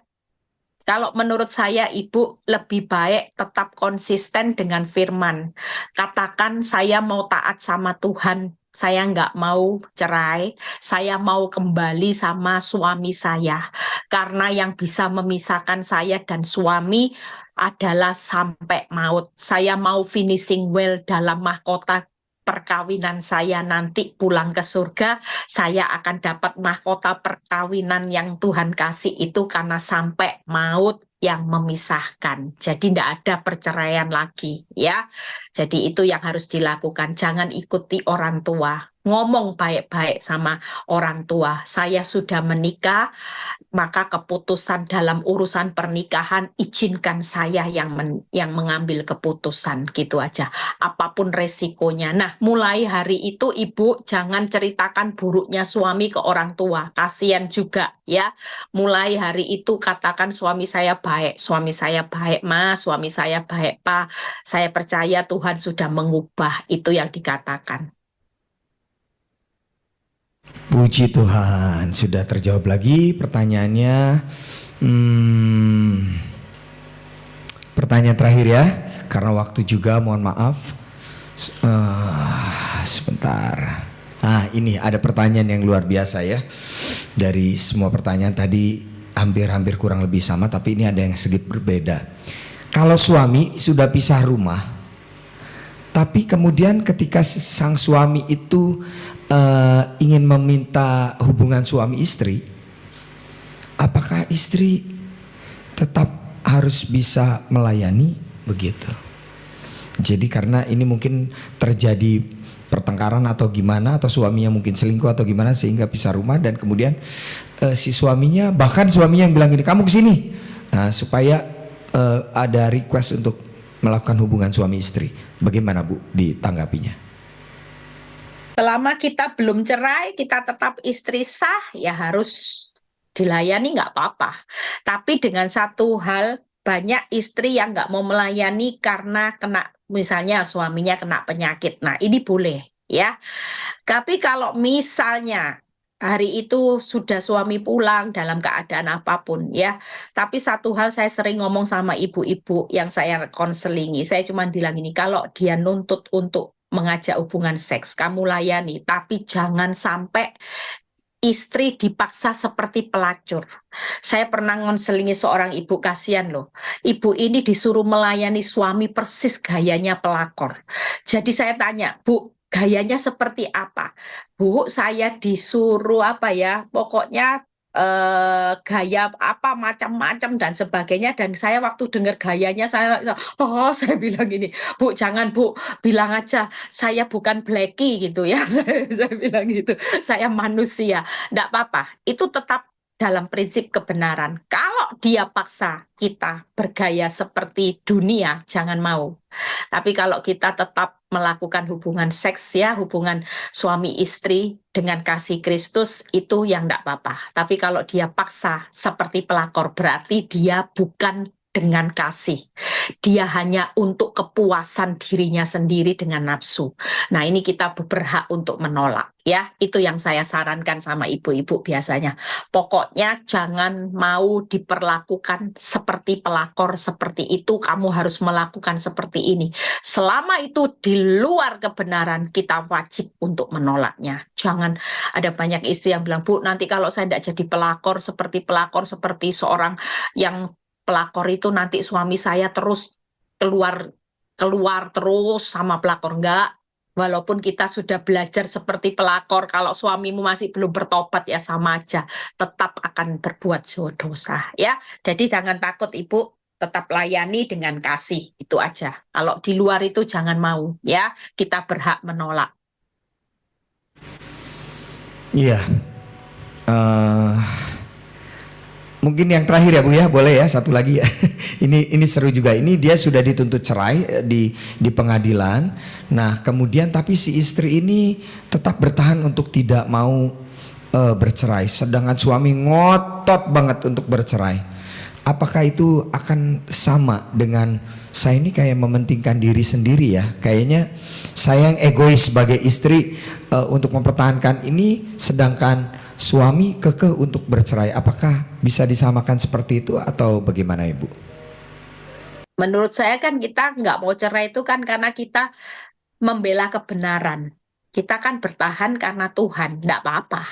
kalau menurut saya ibu lebih baik tetap konsisten dengan firman. Katakan saya mau taat sama Tuhan. Saya nggak mau cerai, saya mau kembali sama suami saya. Karena yang bisa memisahkan saya dan suami adalah sampai maut. Saya mau finishing well dalam mahkota perkawinan saya nanti pulang ke surga. Saya akan dapat mahkota perkawinan yang Tuhan kasih itu karena sampai maut yang memisahkan. Jadi tidak ada perceraian lagi ya. Jadi itu yang harus dilakukan. Jangan ikuti orang tua. Ngomong baik-baik sama orang tua. Saya sudah menikah, maka keputusan dalam urusan pernikahan izinkan saya yang mengambil keputusan, gitu aja. Apapun resikonya. Nah, mulai hari itu ibu jangan ceritakan buruknya suami ke orang tua. Kasihan juga ya. Mulai hari itu katakan suami saya baik Mas, suami saya baik Pak. Saya percaya Tuhan sudah mengubah, itu yang dikatakan. Puji Tuhan, sudah terjawab lagi pertanyaannya. Pertanyaan terakhir ya, karena waktu juga, mohon maaf. Sebentar. Ini ada pertanyaan yang luar biasa ya. Dari semua pertanyaan tadi hampir kurang lebih sama, tapi ini ada yang sedikit berbeda. Kalau suami sudah pisah rumah, tapi kemudian ketika sang suami itu ingin meminta hubungan suami istri, apakah istri tetap harus bisa melayani begitu? Jadi karena ini mungkin terjadi pertengkaran atau gimana, atau suaminya mungkin selingkuh atau gimana sehingga pisah rumah, dan kemudian si suaminya, bahkan suaminya yang bilang gini, kamu kesini, supaya ada request untuk melakukan hubungan suami istri. Bagaimana Bu ditanggapinya? Selama kita belum cerai, kita tetap istri sah, ya harus dilayani nggak apa-apa. Tapi dengan satu hal, banyak istri yang nggak mau melayani karena kena, misalnya suaminya kena penyakit. Nah, ini boleh, ya. Tapi kalau misalnya hari itu sudah suami pulang dalam keadaan apapun, ya. Tapi satu hal saya sering ngomong sama ibu-ibu yang saya konselingi, saya cuma bilang ini, kalau dia nuntut untuk mengajak hubungan seks, kamu layani, tapi jangan sampai istri dipaksa seperti pelacur. Saya pernah ngonselingi seorang ibu, kasihan loh. Ibu ini disuruh melayani suami persis gayanya pelakor. Jadi saya tanya, Bu, gayanya seperti apa? Bu, saya disuruh apa ya? Pokoknya gaya apa macam-macam dan sebagainya, dan saya waktu dengar gayanya saya bilang gini, Bu, jangan Bu, bilang aja saya bukan Blackie gitu ya. Saya bilang gitu, saya manusia. Enggak apa-apa, itu tetap dalam prinsip kebenaran. Kalau dia paksa kita bergaya seperti dunia, jangan mau. Tapi kalau kita tetap melakukan hubungan seks, ya, hubungan suami istri dengan kasih Kristus, itu yang enggak apa-apa. Tapi kalau dia paksa seperti pelakor, berarti dia bukan dengan kasih. Dia hanya untuk kepuasan dirinya sendiri dengan nafsu. Nah, ini kita berhak untuk menolak, ya. Itu yang saya sarankan sama ibu-ibu biasanya. Pokoknya jangan mau diperlakukan seperti pelakor seperti itu, kamu harus melakukan seperti ini. Selama itu di luar kebenaran, kita wajib untuk menolaknya. Jangan, ada banyak istri yang bilang, Bu, nanti kalau saya tidak jadi pelakor seperti seorang yang pelakor itu, nanti suami saya terus keluar terus sama pelakor. Enggak, walaupun kita sudah belajar seperti pelakor, kalau suamimu masih belum bertobat, ya sama aja, tetap akan berbuat dosa, ya. Jadi jangan takut ibu, tetap layani dengan kasih, itu aja. Kalau di luar itu jangan mau, ya. Kita berhak menolak. Iya. Eh, Mungkin yang terakhir ya Bu ya, boleh ya satu lagi ya. Ini seru juga. Ini dia sudah dituntut cerai di pengadilan. Nah, kemudian tapi si istri ini tetap bertahan untuk tidak mau bercerai, sedangkan suami ngotot banget untuk bercerai. Apakah itu akan sama dengan saya ini kayak mementingkan diri sendiri ya? Kayaknya saya yang egois sebagai istri untuk mempertahankan ini, sedangkan suami kekeh untuk bercerai. Apakah bisa disamakan seperti itu atau bagaimana Ibu? Menurut saya kan kita nggak mau cerai itu kan karena kita membela kebenaran. Kita kan bertahan karena Tuhan, nggak apa-apa.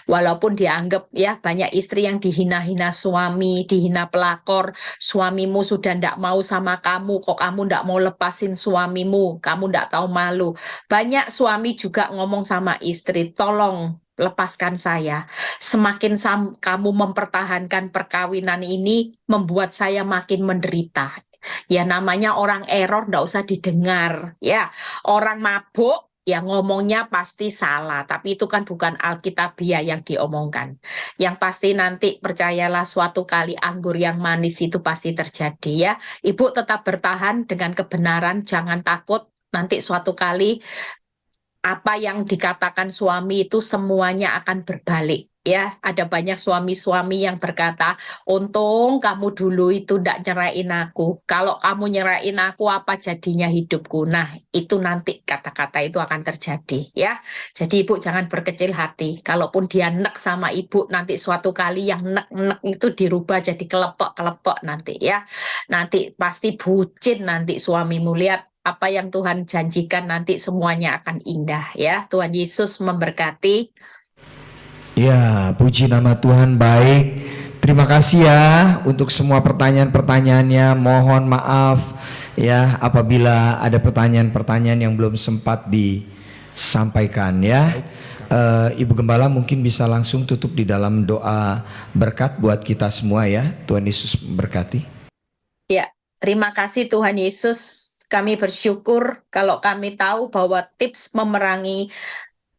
Walaupun dianggap, ya, banyak istri yang dihina-hina suami, dihina pelakor, suamimu sudah nggak mau sama kamu, kok kamu nggak mau lepasin suamimu, kamu nggak tahu malu. Banyak suami juga ngomong sama istri, tolong lepaskan saya. Semakin kamu mempertahankan perkawinan ini, membuat saya makin menderita. Ya, namanya orang error nggak usah didengar, ya. Orang mabuk ya ngomongnya pasti salah, tapi itu kan bukan Alkitabiah yang diomongkan. Yang pasti nanti percayalah, suatu kali anggur yang manis itu pasti terjadi, ya. Ibu tetap bertahan dengan kebenaran, jangan takut. Nanti suatu kali apa yang dikatakan suami itu semuanya akan berbalik. Ya, ada banyak suami-suami yang berkata, untung kamu dulu itu tidak nyerain aku. Kalau kamu nyerain aku, apa jadinya hidupku? Nah, itu nanti kata-kata itu akan terjadi, ya. Jadi ibu jangan berkecil hati. Kalaupun dia nek sama ibu, nanti suatu kali yang nek-nek itu dirubah jadi kelepek-kelepek nanti, ya. Nanti pasti bucin nanti suamimu. Lihat apa yang Tuhan janjikan, nanti semuanya akan indah, ya. Tuhan Yesus memberkati. Ya, puji nama Tuhan. Baik, terima kasih ya untuk semua pertanyaan-pertanyaannya. Mohon maaf ya apabila ada pertanyaan-pertanyaan yang belum sempat disampaikan ya. Ibu Gembala mungkin bisa langsung tutup di dalam doa berkat buat kita semua ya. Tuhan Yesus memberkati. Ya, terima kasih Tuhan Yesus. Kami bersyukur kalau kami tahu bahwa tips memerangi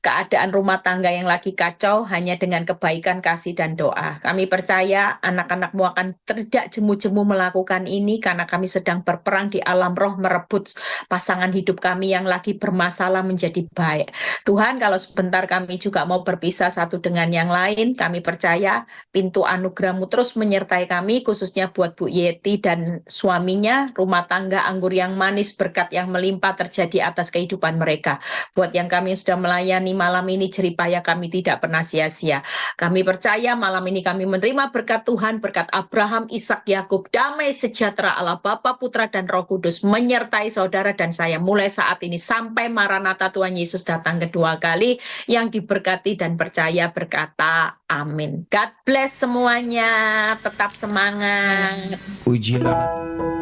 keadaan rumah tangga yang lagi kacau hanya dengan kebaikan, kasih, dan doa. Kami percaya anak-anakmu akan tidak jemu-jemu melakukan ini karena kami sedang berperang di alam roh merebut pasangan hidup kami yang lagi bermasalah menjadi baik. Tuhan, kalau sebentar kami juga mau berpisah satu dengan yang lain, kami percaya pintu anugerah-Mu terus menyertai kami, khususnya buat Bu Yeti dan suaminya, rumah tangga anggur yang manis, berkat yang melimpah terjadi atas kehidupan mereka. Buat yang kami sudah melayani malam ini, jeripaya kami tidak pernah sia-sia. Kami percaya malam ini kami menerima berkat Tuhan, berkat Abraham, Ishak, Yakub, damai sejahtera Allah Bapa, Putra, dan Roh Kudus menyertai saudara dan saya mulai saat ini sampai Maranatha Tuhan Yesus datang kedua kali. Yang diberkati dan percaya berkata amin. God bless semuanya, tetap semangat. Ujilah